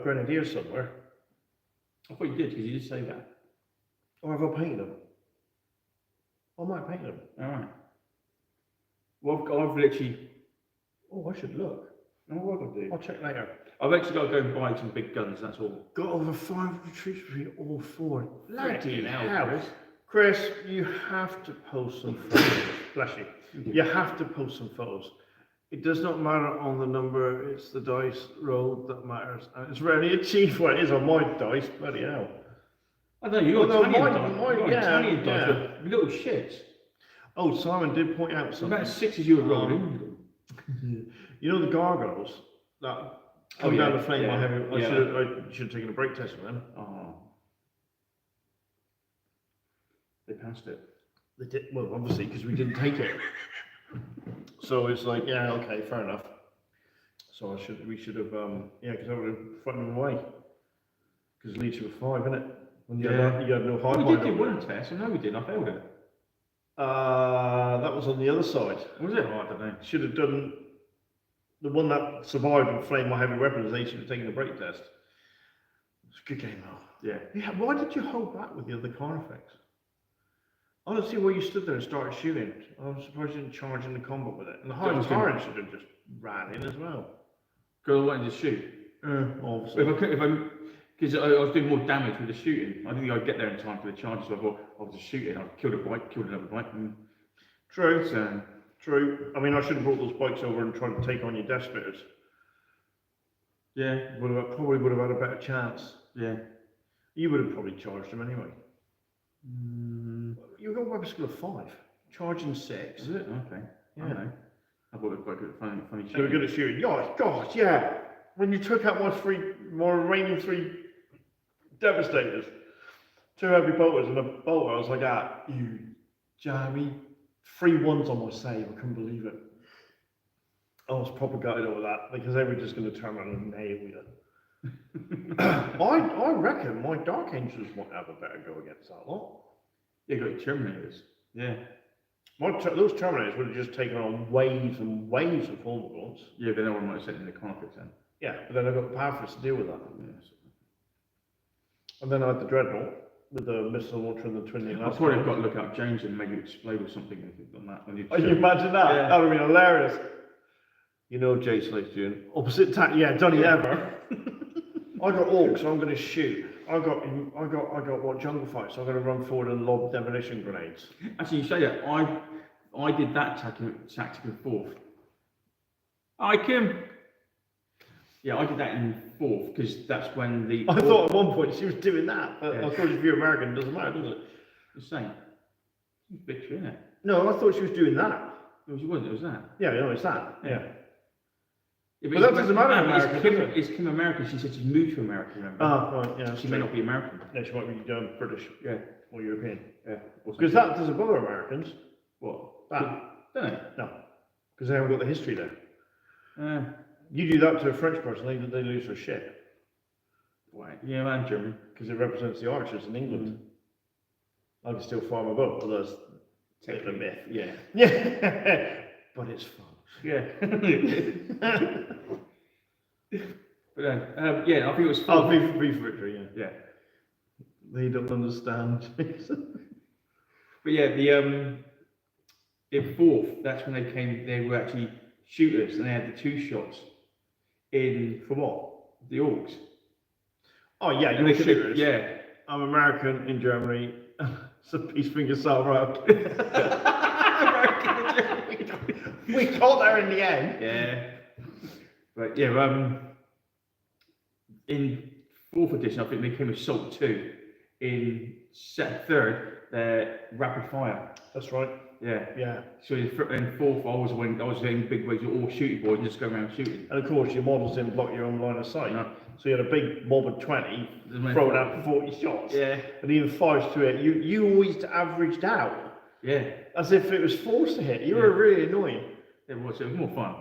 Grenadiers somewhere. I thought you did, because you did say that. Or have I painted them? I might paint them. Alright. Well, I've literally. Oh, I should look. Oh, what do I do? I'll check later. I've actually got to go and buy some big guns, that's all. Got over 500 troops between all four. Bloody hell, Chris. Chris, you have to post some photos. Bless you. You have to post some photos. It does not matter on the number, it's the dice roll that matters. And it's rarely achieved what it is on my dice, bloody hell. I don't know, you got Italian dice. Italian dice, little shits. Oh, Simon did point out something. About 6 as you were rolling. You know the gargoyles that come down the flame. I should have taken a brake test of them. Oh. They passed it. They did, well, obviously, because we didn't take it. So it's like, yeah, okay, fair enough. So we should have, because I would have frightened them away. Because it leads to a 5, innit? When you had no high. We did do one test. I know we did. I failed it. That was on the other side. Was it? Oh, I don't know. Should have done the one that survived and flamed my heavy weapons. They should have taken the brake test. It's a good game, though. Yeah. Yeah. Why did you hold back with the other Carnifex? I don't see why you stood there and started shooting. I'm surprised you didn't charge in the combat with it. And the Highland Tyrant should have just ran in as well. Because I wanted to shoot. Obviously. Because I was doing more damage with the shooting. I didn't think I'd get there in time for the charges, so I thought I was just shooting. I killed a bike, killed another bike. And True. so, True. I mean, I should have brought those bikes over and tried to take on your death spitters. Yeah. Probably would have had a better chance. Yeah. You would have probably charged them anyway. You got weapon skill of 5, charging 6. Is it? Okay. Yeah. I don't know. I thought it was quite good, funny shooting. They were good at shooting. God, yeah. When you took out my remaining 3 Devastators, 2 heavy bolters and a bolter, I was like, you jammy. 3 ones on my save, I couldn't believe it. I was proper gutted over that because they were just going to turn around and nail you. I reckon my Dark Angels might have a better go against that lot. Yeah, you got your Terminators. Yeah. Those Terminators would have just taken on waves and waves of Formigons. Yeah, but no one might have sent in the conflicts then. Yeah, but then I got the Powerfist to deal with that. Yes. And then I had the Dreadnought with the missile launcher and the twin wing. I probably have got to look up James and maybe explode or something on that. You imagine that? Yeah. That would have been hilarious. You know, Jace Lake June. Opposite tack, yeah, Johnny Ever. I got orcs, so I'm going to shoot. I got what jungle fight, so I'm going to run forward and lob demolition grenades. Actually, you say that I did that tactic in 4th. I can. Yeah, I did that in 4th because that's when the. I thought at one point she was doing that, but Yeah. of course if you're American, it doesn't matter, does it? The same. It's a picture, isn't it? No, I thought she was doing that. No, she wasn't. It was that. Yeah, no, it's that. Yeah. Yeah, But that doesn't matter in America, does it? It's Kim American. She said she's moved to America. Remember? Right, yeah. She may not be American. Yeah, she might be British. Yeah. Or European. Yeah. Because that doesn't bother Americans. What? That. Don't they? No. Because they haven't got the history there. You You do that to a French person, they lose their shit. Right. Yeah, and German. Because it represents the archers in England. I can still fire my boat, although it's a myth. Yeah. Yeah. But it's fun. Yeah. But yeah, I think it was. Oh, V for victory, yeah. Yeah. They don't understand. But yeah, in 4th, that's when they were actually shooters, and they had the 2 shots in For what? the orcs. Oh yeah, And you're they- shooters. Yeah. I'm American in Germany. It's a peace finger salvo. We got there in the end. Yeah. But yeah, in 4th edition, I think they came Assault 2. In 3rd, they're Rapid Fire. That's right. Yeah. Yeah. So in fourth, I was in big rigs with all shooting boys and just go around shooting. And of course, your models didn't block your own line of sight. No. So you had a big mob of 20 throwing out 40 shots. Yeah. And even 5 to hit. You always averaged out. Yeah. As if it was forced to hit. You were really annoying. It was more fun.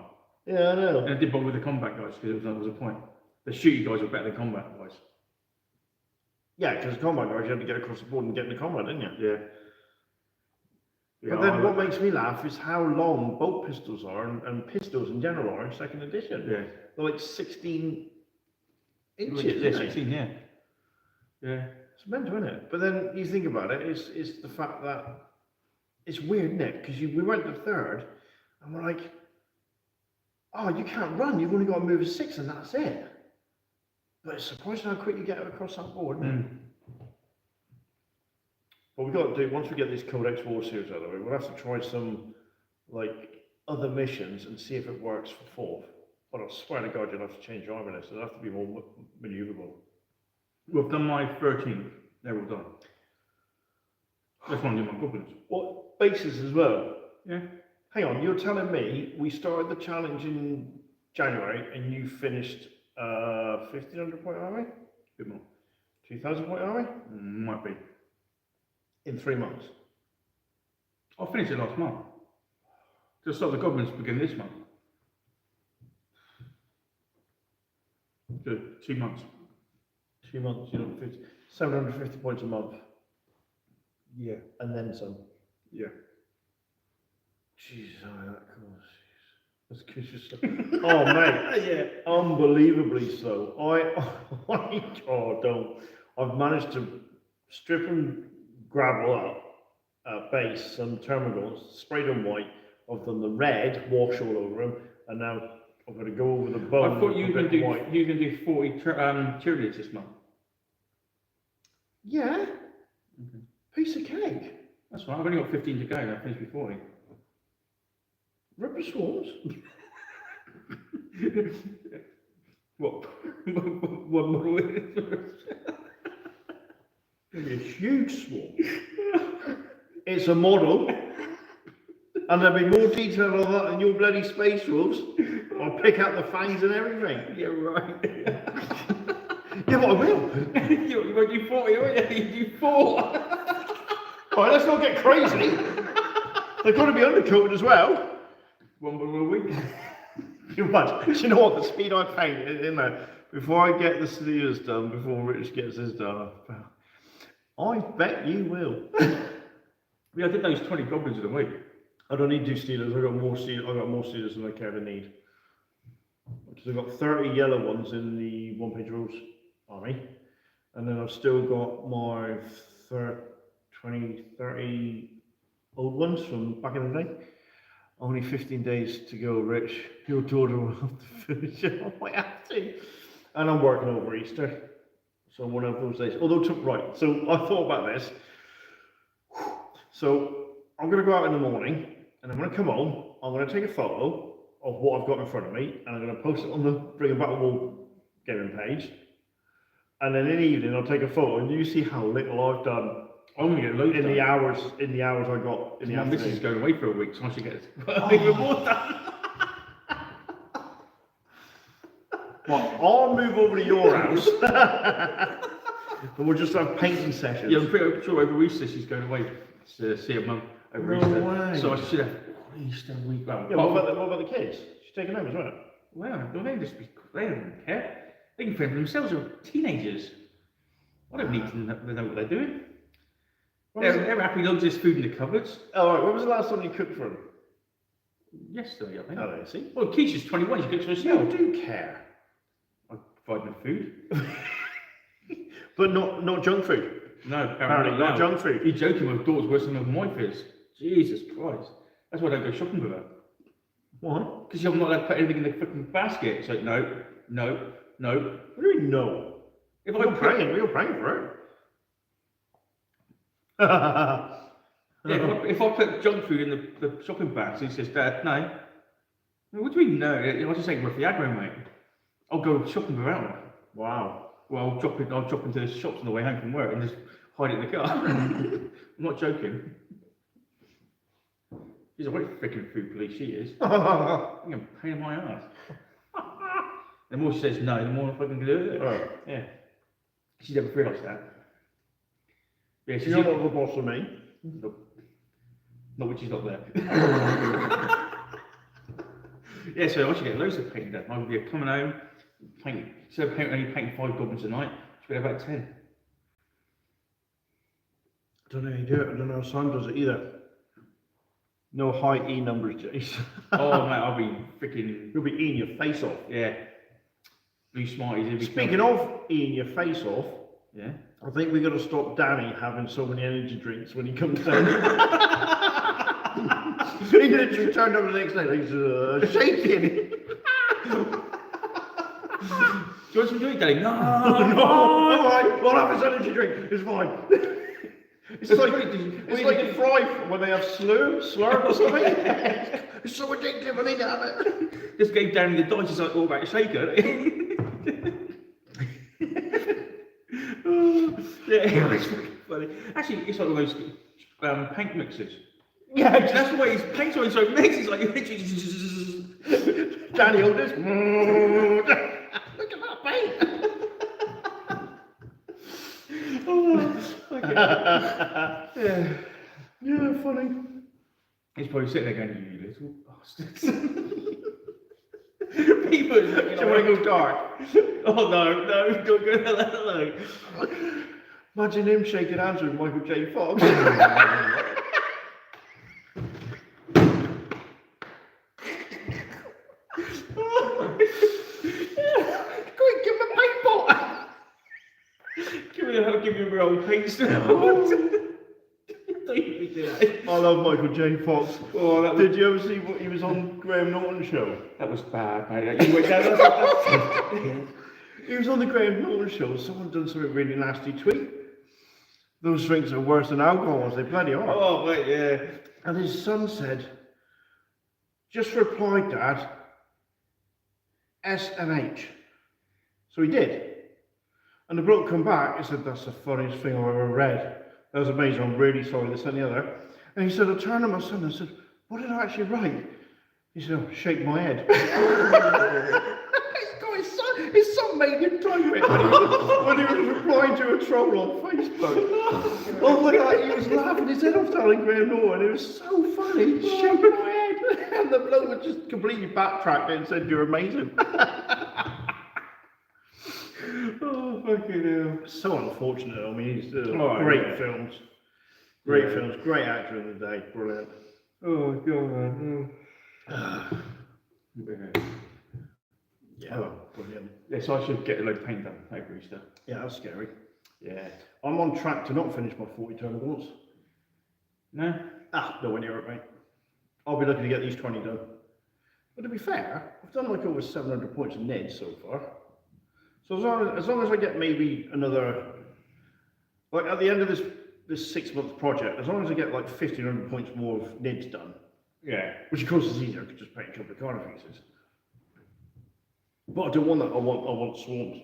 Yeah, I know. And I did bother with the combat guys because there was a point. The shooting guys were better than combat guys. Yeah, because combat guys, you had to get across the board and get in the combat, didn't you? Yeah. But then what makes me laugh is how long bolt pistols are and pistols in general are in second edition. Yeah. They're like 16 inches. Yeah, Isn't 16, yeah. Yeah. It's mental, isn't it? But then you think about it, it's the fact that it's weird, isn't it? Because we went to third and we're like, oh, you can't run, you've only got to move a 6 and that's it. But it's surprising how quick you get across that board, isn't it? What we've got to do, once we get these Codex War Series out of the way, we'll have to try some, like, other missions and see if it works for fourth. But I swear to God, you'll have to change your armor list. It'll have to be more maneuverable. We've done my 13th. They're all done. That's one of my goblins. What, bases as well? Yeah. Hang on, you're telling me we started the challenge in January and you finished 1,500 point army? Bit more. 2,000 point army? Might be. In 3 months? I finished it last month. Just start the goblins begin this month. Good. 2 months. 2 months, you know, 750 points a month. Yeah. And then some. Yeah. Jesus, that course. That's because oh, mate. Yeah. Unbelievably so. I've managed to strip and gravel up base some terminals, sprayed them white. I've done the red, wash all over them, and now I'm going to go over the bone. I thought you were going to do 40 cheerleaders this month. Yeah. Okay. Piece of cake. That's right. I've only got 15 to go, and I finished before 40. Rubber swarms. What model is it? It'll be a huge swarm. It's a model. And there'll be more detail on that than your bloody space wolves. I'll pick out the fangs and everything. Yeah, right. Yeah, but I will. You won't do 40, won't you? You do 4. Alright, let's not get crazy. They've got to be undercoated as well. One more a week. Too much. Do you know what? The speed I found in there, before I get the Steelers done, before Rich gets his done, I bet you will. Yeah, I did those 20 goblins in a week. I don't need 2 Steelers. I've got more Steelers than I care to need. Because I've got 30 yellow ones in the one-page rules army, and then I've still got my 30 old ones from back in the day. Only 15 days to go, Rich. Your daughter will have to finish it. I might have to. And I'm working over Easter. So one of those days. Although, right, so I thought about this. So I'm going to go out in the morning and I'm going to come home. I'm going to take a photo of what I've got in front of me and I'm going to post it on the Bring a Battle Wargaming page. And then in the evening, I'll take a photo and you see how little I've done. I'm going to get loads in done. the hours I got in the afternoon. This is going away for a week, so I should get even more done. Well, I'll move over to your house and we'll just have painting sessions. Yeah, I'm pretty sure over Easter she's going away to see her mum over Easter. Way. So I should have Easter week. Well, Yeah, what about the kids? She's taking them as well. Well, they don't care. They can fend for themselves. They're teenagers. I don't need to know what they're doing. They're happy loads of food in the cupboards. Oh, right. When was the last time you cooked for them? Yesterday, I think. Oh, I see. Well, Keisha's 21, she cooks for herself. You do care. I provide them food. But not junk food. No, Apparently not junk food. You're joking, my daughter's worse than my wife is. Jesus Christ. That's why I don't go shopping with her. Why? Because I'm not allowed to put anything in the fucking basket. It's like, no. What do you mean, no? We're praying for her. Yeah, if I put junk food in the shopping bags, he says, Dad, no. What do you mean, no? I just ain't worth the aggro, mate. I'll go shopping without her. Wow. Well, I'll drop into the shops on the way home from work and just hide it in the car. I'm not joking. She's a great freaking food police, she is. I'm going to pain in my ass. The more she says no, the more I fucking do it. Right. Yeah. She never realised that. Yeah, she's You're not the boss of me. Nope. Not when she's not there. Yeah, so I should get loads of painting done. I would be coming home, paint, instead of only painting 5 goblins a night, I should be about 10. I don't know how you do it. I don't know how Sam does it either. No high E numbers, Jace. Oh mate, I'll be freaking. You'll be eating your face off. Yeah. Blue Smarties. Speaking of eating your face off, yeah. I think we've got to stop Danny having so many energy drinks when he comes down. He literally turned up the next day, he's shaking. Do you want some drink, Daddy? No, no, alright, we'll have his energy drink, it's fine. It's like a fry when they have slurp or something. It's so addictive, I need to have it. Just gave Danny the dice, he's like, all about shaker. Yeah, it's funny. Actually, it's like one of those paint mixers. Yeah, that's the way his paint's always so mixed. It's like Danny, hold this. Look at that paint. Yeah. Yeah, funny. He's probably sitting there going, "You little bastards." People are looking. Do you want to go dark? Oh no, don't go that alone. Imagine him shaking hands with Michael J. Fox. Give me a real paint still. I love Michael J. Fox. Oh, that Did you ever see what he was on Graham Norton show? That was bad, mate. You went down. He was on the Graham Norton show. Someone done something really nasty tweet. Those drinks are worse than alcohol, as they bloody are. Oh, mate, yeah. And his son said, "Just reply, Dad. S and H." So he did. And the bloke come back and said, "That's the funniest thing I've ever read. That was amazing. I'm really sorry, this and the other." And he said, I turned to my son and said, "What did I actually write?" He said, "Oh, shake my head." His son made him type it when he was replying to a troll on Facebook. Oh my God, he was laughing his head off telling Graham Norton. It was so funny. Shake my head. And the bloke was just completely backtracked it and said, "You're amazing." Oh, fucking hell. So unfortunate. I mean, he's great films. Great films. Great actor of the day. Brilliant. Oh, God, man. Yeah, brilliant. Yeah, so I should get a load of paint done over Easter. Yeah, that's scary. Yeah. I'm on track to not finish my 40 turn goals. No? Nowhere near it, mate. I'll be looking to get these 20 done. But to be fair, I've done like over 700 points in Ned so far. So as long as I get maybe another, like at the end of this 6-month project, as long as I get like 1,500 points more of Ned's done. Yeah. Which of course is easier, I could just paint a couple of corner pieces. But I don't want that, I want swarms.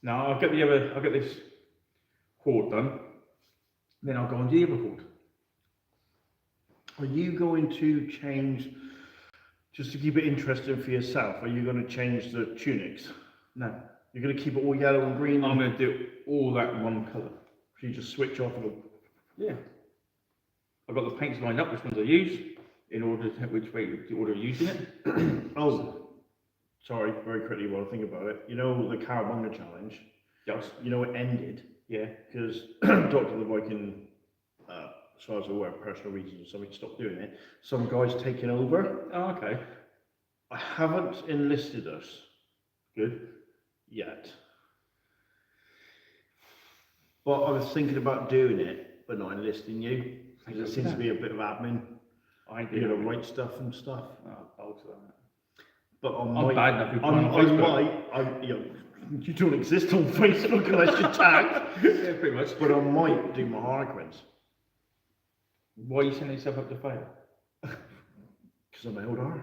No, I'll get this horde done. Then I'll go on to the other horde. Are you going to change, just to keep it interesting for yourself, are you going to change the tunics? No. You're going to keep it all yellow and green? I'm going to do all that in one colour. So you just switch off and go? Yeah. I've got the paints lined up, which ones I use, in order to, which way, the order of using it. Oh, sorry, very quickly while I think about it. You know the Cowabunga challenge? Yes. You know it ended? Yeah. Because Dr. the Viking, as far as I'm aware, personal reasons or something, stopped doing it. Some guy's taken over. Oh, okay. I haven't enlisted us. Good. Yet. But I was thinking about doing it, but not enlisting you. Because it seems to be a bit of admin. I ain't You doing know, it. write stuff and stuff. Oh, bolts of that. But I I'm might, bad enough with on Facebook. you know, you don't exist on Facebook unless you're tagged. Yeah, pretty much. But I might do my Harlequins. Why are you setting yourself up to fail? Because I'm Eldar.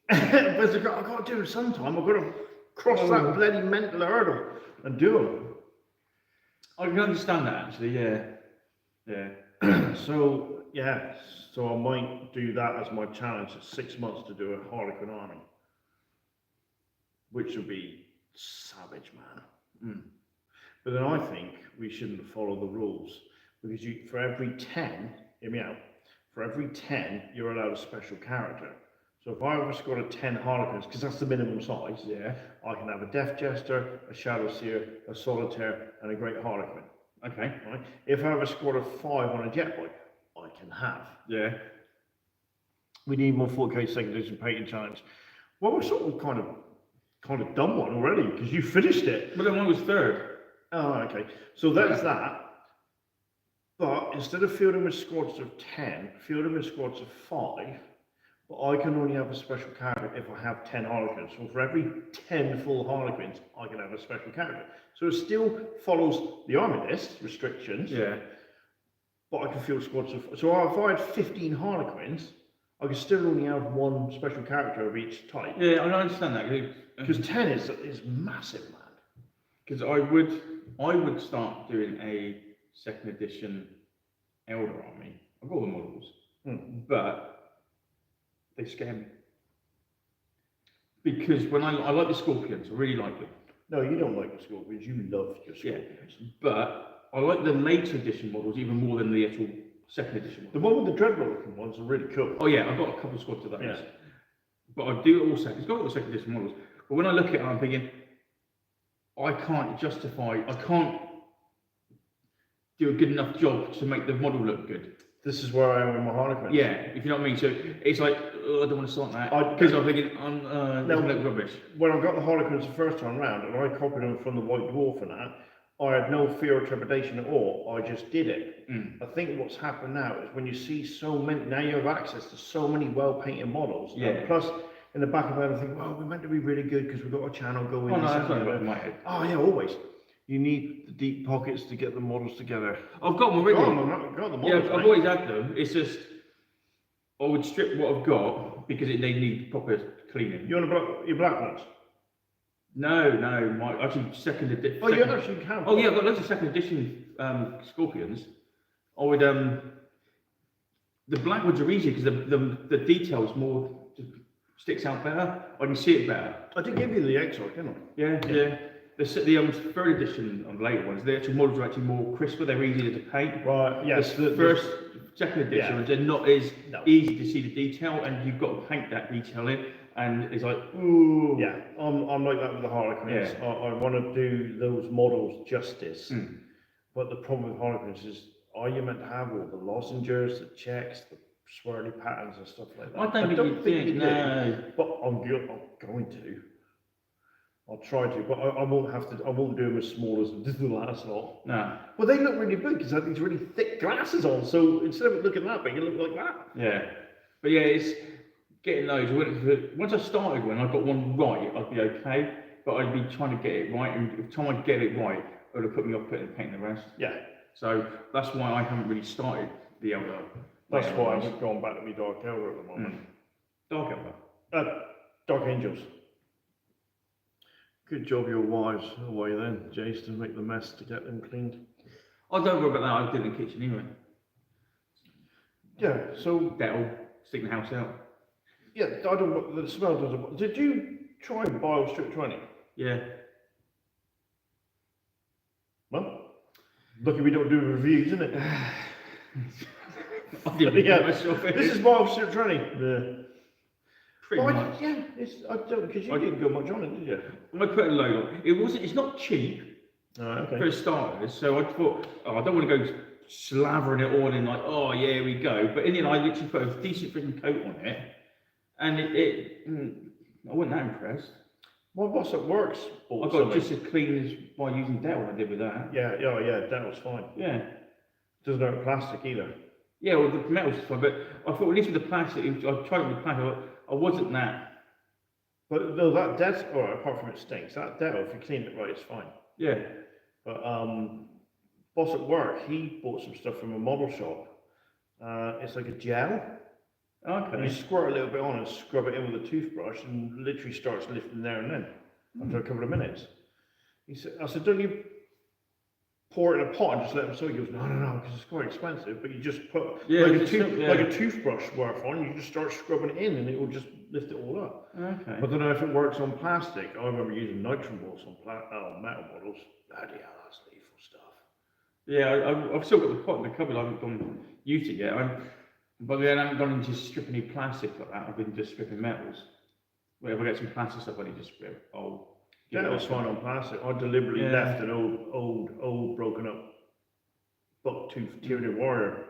But I've got to do it sometime. I've got to cross that bloody mental hurdle and do them. I can understand that actually, yeah. Yeah. So yeah, so I might do that as my challenge. It's 6 months to do a Harlequin army, which would be savage, man. But then I think we shouldn't follow the rules because for every 10, hear me out, for every 10, you're allowed a special character. So if I ever scored a 10 Harlequins, because that's the minimum size, Yeah. I can have a Death Jester, a Shadow Seer, a Solitaire, and a Great Harlequin. Okay. Right? If I ever scored a 5 on a jet bike, I can have. Yeah. We need more 4K second edition painting challenge. Well, we're sort of kind of done one already because you finished it. But then one was third. Oh, okay. So that's that. But instead of fielding with squads of 10, fielding with squads of 5, but I can only have a special character if I have 10 Harlequins. So for every 10 full Harlequins, I can have a special character. So it still follows the army list restrictions. Yeah. But I can field squads of. So if I had 15 Harlequins, I could still only have one special character of each type. Yeah, I understand that. Because 10 is massive, man. Because I would start doing a second edition Elder army. I've got all the models, but they scare me. Because when I like the Scorpions, I really like them. No, you don't like the Scorpions. You love your Scorpions. Yeah, but I like the later edition models even more than the actual second edition models. The one with the dreadnought looking ones are really cool. Oh yeah, I've got a couple of squads of those. Yeah. But I do also, it's got all the second edition models. But when I look at it, I'm thinking, I can't do a good enough job to make the model look good. This is where I am with my Harlequins. Yeah, if you know what I mean. So it's like, I don't want to start that. Because I'm thinking, it's going to look rubbish. When I got the Harlequins the first time round, and I copied them from the White Dwarf and that, I had no fear or trepidation at all. I just did it. I think what's happened now is when you see so many, now you have access to so many well-painted models. Yeah. And plus, in the back of my head, I think, well, we're meant to be really good because we've got a channel going. Oh, no, that's not in my head. Oh, yeah, always. You need the deep pockets to get the models together. I've got them already. I've got the models, yeah, I've always had them. It's just, I would strip what I've got because they need proper cleaning. You want your black ones? No, my actually second edition. Oh, you actually have. Oh yeah, I've got loads of second edition Scorpions. I would the black ones are easier because the details more sticks out better. I can see it better. I did give you the Exarch, didn't I? Yeah. The third edition on the later ones, the actual models are actually more crisper. They're easier to paint. Right. Yes. Second edition, they're not as easy to see the detail, and you've got to paint that detail in. And it's like, ooh. Yeah, I'm like that with the Harlequins. Yeah. I want to do those models justice. But the problem with Harlequins is, are you meant to have all the lozengers, the checks, the swirly patterns and stuff like that? I don't think you do. No. But I'm going to. I'll try to, but I won't have to. I won't do them as small as the last lot. No. Well, they look really big because I have these really thick glasses on. So instead of looking that big, you look like that. Yeah. But yeah, it's getting those. Once I started one, I got one right, I'd be okay. But I'd be trying to get it right, and by the time I get it right, it would have put me off painting the rest. Yeah. So that's why I haven't really started the Elder. That's why I'm going back to my Dark Elder at the moment. Dark Elder. Dark Angels. Good job your wives away then, Jace, to make the mess to get them cleaned. I don't worry about that, I did in the kitchen anyway. Yeah, so... That'll stick the house out. Yeah, I don't... The smell doesn't... Did you try Biostrip 20? Yeah. Well, lucky we don't do reviews, isn't it? I didn't myself. This is Biostrip 20. Yeah. Pretty much. Yeah, I don't, because you didn't go much on it, did you? I put a load on. It's not cheap for starters, so I thought, I don't want to go slavering it all in like, oh yeah, here we go. But in the end, I literally put a decent freaking coat on it, and I wasn't that impressed. My boss at work's I got just as clean as by using Dell I did with that. Yeah, that was fine. Yeah. Doesn't hurt plastic either. Yeah, well, the metal's fine, but I thought at least with the plastic, I tried it with the plastic, I wasn't that. But no, that death, apart from it stinks, that Dell, if you clean it right, it's fine. Yeah. But boss at work, he bought some stuff from a model shop. It's like a gel. Okay. And you squirt a little bit on and scrub it in with a toothbrush, and literally starts lifting there and then after a couple of minutes. I said, don't you pour it in a pot and just let them soak. He goes, no, because it's quite expensive. But you just put Yeah, like, it's not- yeah. like a toothbrush worth on. You just start scrubbing it in, and it will just lift it all up. Okay. I don't know if it works on plastic. I remember using nitron balls on metal bottles. Bloody hell, that's lethal stuff. Yeah, I've still got the pot in the cupboard. I haven't gone used it yet. But then I haven't gone into stripping any plastic like that. I've been just stripping metals. Whenever I get some plastic stuff, I need to strip. Yeah, it was fine on plastic. I deliberately left an old broken up bucktooth Tyranid warrior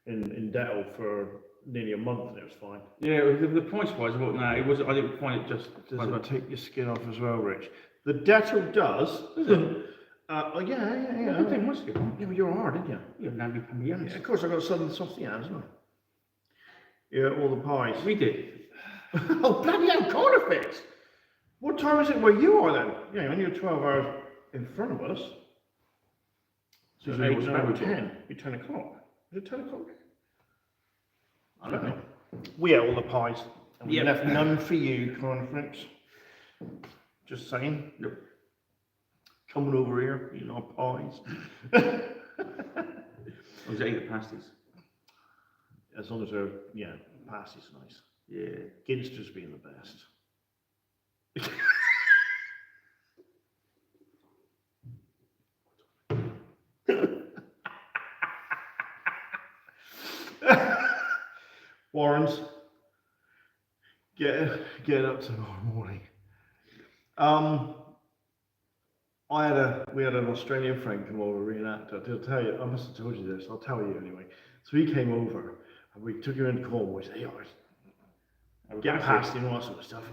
in Dettel for nearly a month, and it was fine. Yeah, the price wise, well, no, it was. I didn't find it just. Does it take your skin off as well, Rich? The Dettel does. Oh yeah. I think must be. Yeah, but you're hard, didn't you? Yeah, now we come here. Yeah, of course, I got some softy hands, haven't I? Yeah, all the pies. We did. Oh bloody hell, corner fix! What time is it where you are then? Yeah, you're only 12 hours in front of us. So it's 8, 9, 10. You're 10 o'clock. Is it 10 o'clock? I don't know. We ate all the pies. And we left none for you, cornflakes. Just saying. Yep. Coming over here, eating our pies. I was eating the pasties. As long as they're, pasties nice. Yeah. Ginster's being the best. Warrens, get up tomorrow morning. We had an Australian friend come over, reenactor. I'll tell you, I must have told you this. I'll tell you anyway. So he came over, and we took him into Cornwall. He said, "Hey, get past and all that sort of stuff."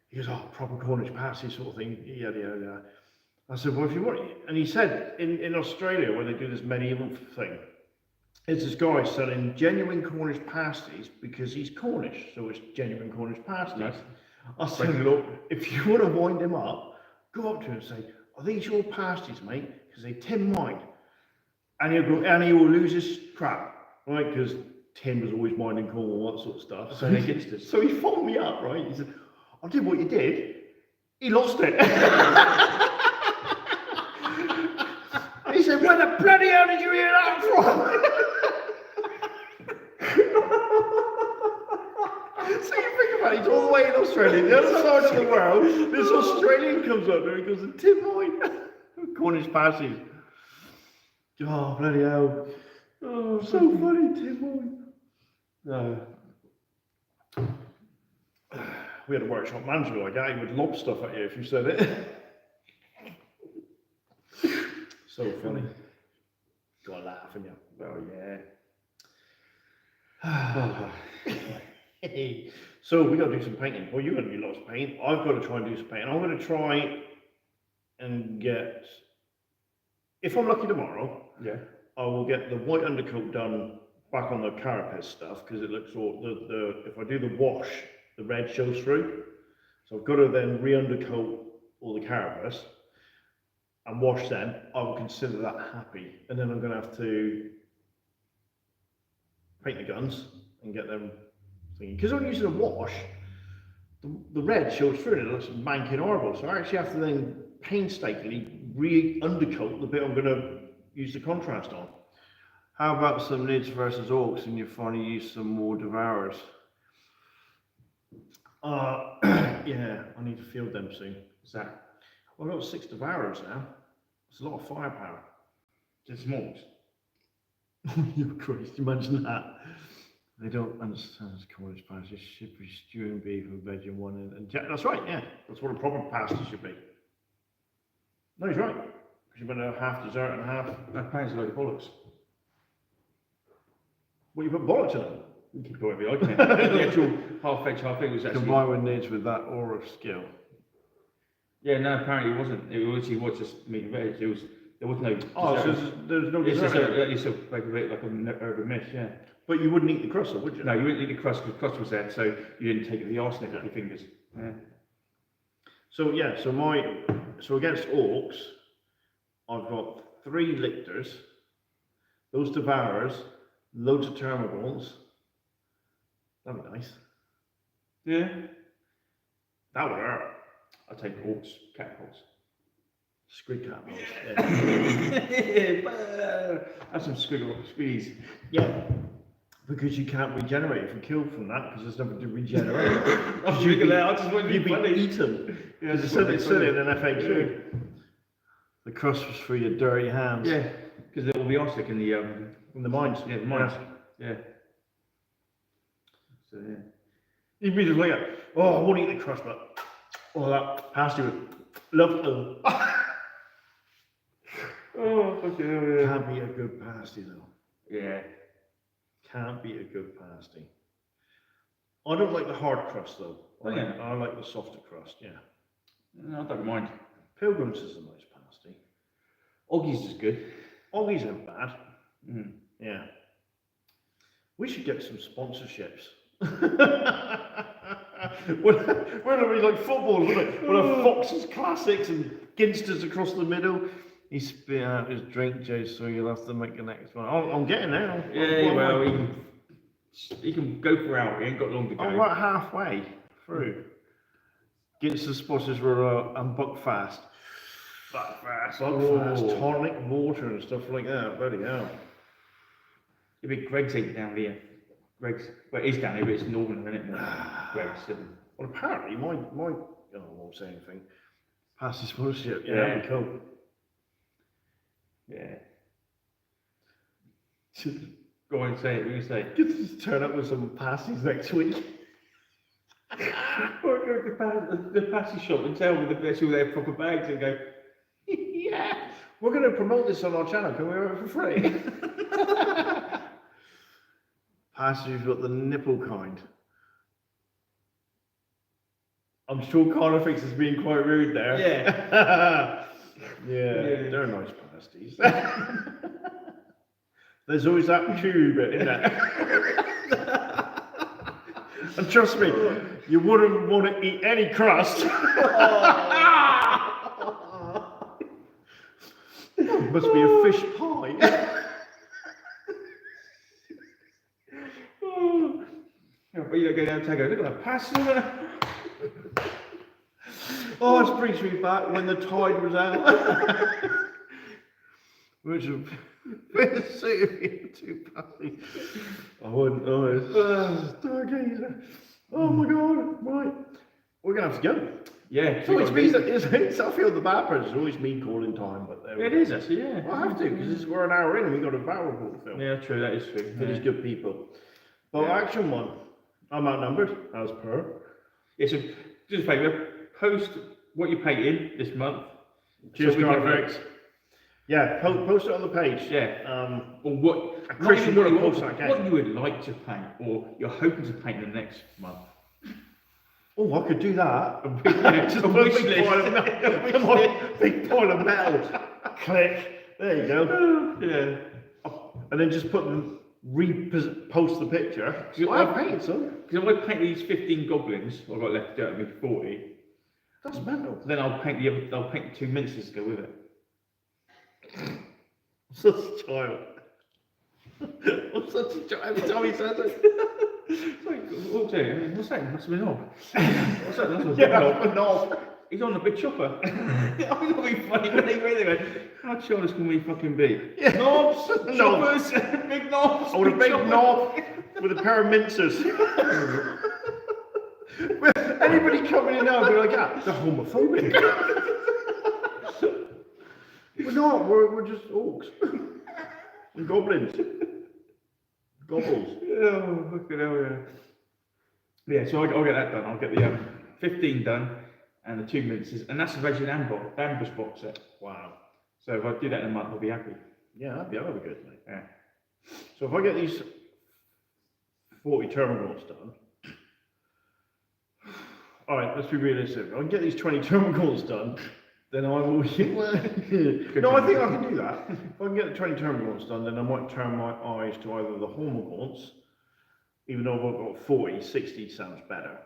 He goes, "Oh, proper Cornish pasty sort of thing." Yeah. I said, "Well, if you want," and he said, in Australia, where they do this medieval thing, it's this guy selling genuine Cornish pasties because he's Cornish, so it's genuine Cornish pasties. Nice. I said, "Look, if you want to wind him up, go up to him and say, 'Are these your pasties, mate?' Because they Tim mine." And he'll go, and he will lose his crap, right? Because Tim was always minding Cornwall, all that sort of stuff. So he gets this. So he phoned me up, right? He said, "I did what you did." He lost it. He said, "Where the bloody hell did you hear that from?" So you think about it, he's all the way in Australia, the other side of the world. This Australian comes up there and goes, "Tim Moyne." Cornish pasties. Oh, bloody hell. Oh, so funny, Tim Moyne. No. We had a workshop manager like that, he would lob stuff at you if you said it. So funny. Got a laugh, haven't you? Well, yeah. So we got to do some painting. Well, you're going to do lots of paint. I've got to try and do some painting. I'm going to try and get, if I'm lucky tomorrow, I will get the white undercoat done back on the carapace stuff because it looks all, if I do the wash, the red shows through. So I've got to then re-undercoat all the carapace and wash them. I will consider that happy. And then I'm going to have to paint the guns and get them thingy. Because I'm using a wash, the red shows through and it looks manky horrible. So I actually have to then painstakingly re-undercoat the bit I'm going to use the contrast on. How about some Nids versus Orcs and you finally use some more Devourers? Yeah, I need to field them soon. What's that? Well, I've got 6 Devourers now. It's a lot of firepower. Just smokes. You Christ, imagine that. They don't understand this Cornish pasty. Should be stew and beef and veg in one and that's right, yeah. That's what a proper pasty should be. No, he's right. Because you're going to have half dessert and half. That pain's a load of bollocks. Well, you put bollocks in them. You can put whatever you like in it. The actual half veg, half thing was actually. Combined with Nids with that aura of skill. Yeah, no, apparently it wasn't. It was just meat and veg. There was no. Oh, so there's no dessert. It's like a bit like a herb mesh, yeah. But you wouldn't eat the crust, would you? No, you wouldn't eat the crust because the crust was there, so you didn't take the arsenic off your fingers. Yeah. So yeah, so against Orcs, I've got 3 Lictors, those Devourers, loads of Termagants. That'd be nice. Yeah. That would hurt. I'll take Orcs, catapults. Squid capitals. Have some squeeze. Yeah. Because you can't regenerate if you're killed from that, because there's nothing to regenerate. I was thinking that, I just wanted to You'd be be funny. eaten. Yeah, Because it's said it in an FAQ. The crust was for your dirty hands. Yeah, because there will be arsenic in the In the mines. yeah, the mines. Yeah. So yeah. You'd be just like, oh, I won't eat the crust, but all that pasty with love them. Oh, fucking hell, yeah. Can't be a good pasty though. Yeah. Can't be a good pasty. I don't like the hard crust though. Oh, yeah. I like the softer crust, yeah. No, I don't mind. Pilgrims is a nice pasty. Oggy's is good. Ollie's ain't bad. Mm. Yeah. We should get some sponsorships. We'll be like football, wouldn't it? We'll have Fox's Classics and Ginsters across the middle. He spit out his drink, Jay, so you'll have to make the next one. I'm getting there. Yeah, well, he can go for out. He ain't got long to go. I'm about halfway through. Ginster's sponsors were Buckfast. Buckfast. Buckfast, tonic water and stuff like that. Bloody hell. Yeah, but Greg's ain't down here. Greg's, well, it is down here, but it's northern, isn't it? Greg's. Well, apparently, my, I won't say anything. Past his sponsorship, yeah, Yeah. that'd be cool. Yeah. Go on, say it. What do you say? Just turn up with some pasties next week. Or go to the passy shop and tell them the all their proper bags and go, Yeah, we're going to promote this on our channel. Can we have it for free? Pasties got the nipple kind. I'm sure Connor thinks it's being quite rude there. yeah. Yeah, they're nice pasties. There's always that chew bit in there. And trust me, you wouldn't want to eat any crust. Must be a fish pie. Yeah, but you don't go down and take a look at that pasty. Oh, this brings me back when the tide was out. Which would be too funny. I wouldn't know it. Stargazer. Oh my god, right. We're going to have to go. Yeah, It's always me, I feel the bad part. It's always me calling time, but there we it go. is actually, yeah. Well, I have to, because we're an hour in and we've got a battle report to film. Yeah, true, that is true. For these good people. But Yeah. action one, I'm outnumbered, as per. Yeah, so just a favour, post what you paid in this month. Cheers, we can Carfax. Yeah, post it on the page. Yeah. Or what, Christian not even would what, post that what you would like to paint, or you're hoping to paint the next month. Oh, I could do that. Just A big pile of metal. Click. There you go. Yeah. And then just put them, post the picture. I've painted some. Because if I paint these 15 goblins, I've got left to go, maybe 40, That's mental. then I'll paint the 2 minces to go with it. I'm such a child. I'm such a child. Every time he says it. It's like, what's that? Must have been off. What's that? That's a big Yeah, knob. a knob. He's on the big chopper. I'm gonna be funny when they really go, how childish can we fucking be? Yeah. Knobs, Knobs. choppers, big knobs. I want a big chopper. knob with a pair of mincers. Anybody coming in now will be like, ah, they're homophobic. We're not, we're just orcs. And goblins. Gobbles. Oh, fucking hell, yeah. Yeah, so I'll get that done. I'll get the 15 done and the 2 minces, and that's a Reggie Ambush box set. Wow. So if I do that in a month, I'll be happy. Yeah, that'd be good, mate. Yeah. So if I get these 40 terminals done, alright, let's be realistic. If I can get these 20 terminals done, then I will. No, I think I can do that. If I can get the 20 terminals done, then I might turn my eyes to either the Hormagaunts, even though I've got 40, 60 sounds better.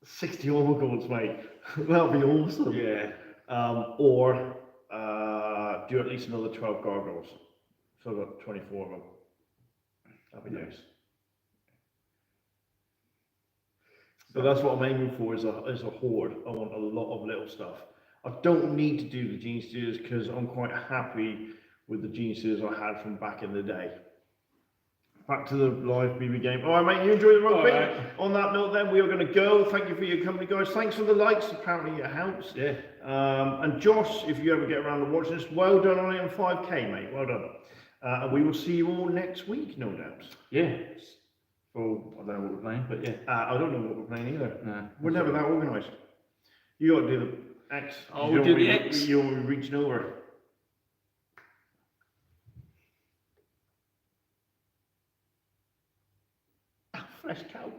60 Hormagaunts, mate. That'll be awesome. Yeah. Or do at least another 12 gargoyles. So I've got 24 of them. That'd be nice. So that's what I'm aiming for, is a horde. I want a lot of little stuff. I don't need to do the Gene Stealers because I'm quite happy with the Gene Stealers I had from back in the day. Back to the live BB game. All right, mate, you enjoy the rugby. Right. On that note, then, we are going to go. Thank you for your company, guys. Thanks for the likes. Apparently, it helps. Yeah. And Josh, if you ever get around to watching this, well done on it on 5K, mate. Well done. And we will see you all next week, no doubt. Yeah. Well, I don't know what we're playing, but yeah. I don't know what we're playing either. No. We're never that organised. You got to do the X. Oh, we'll do the X. You don't want me reaching over. Fresh cow.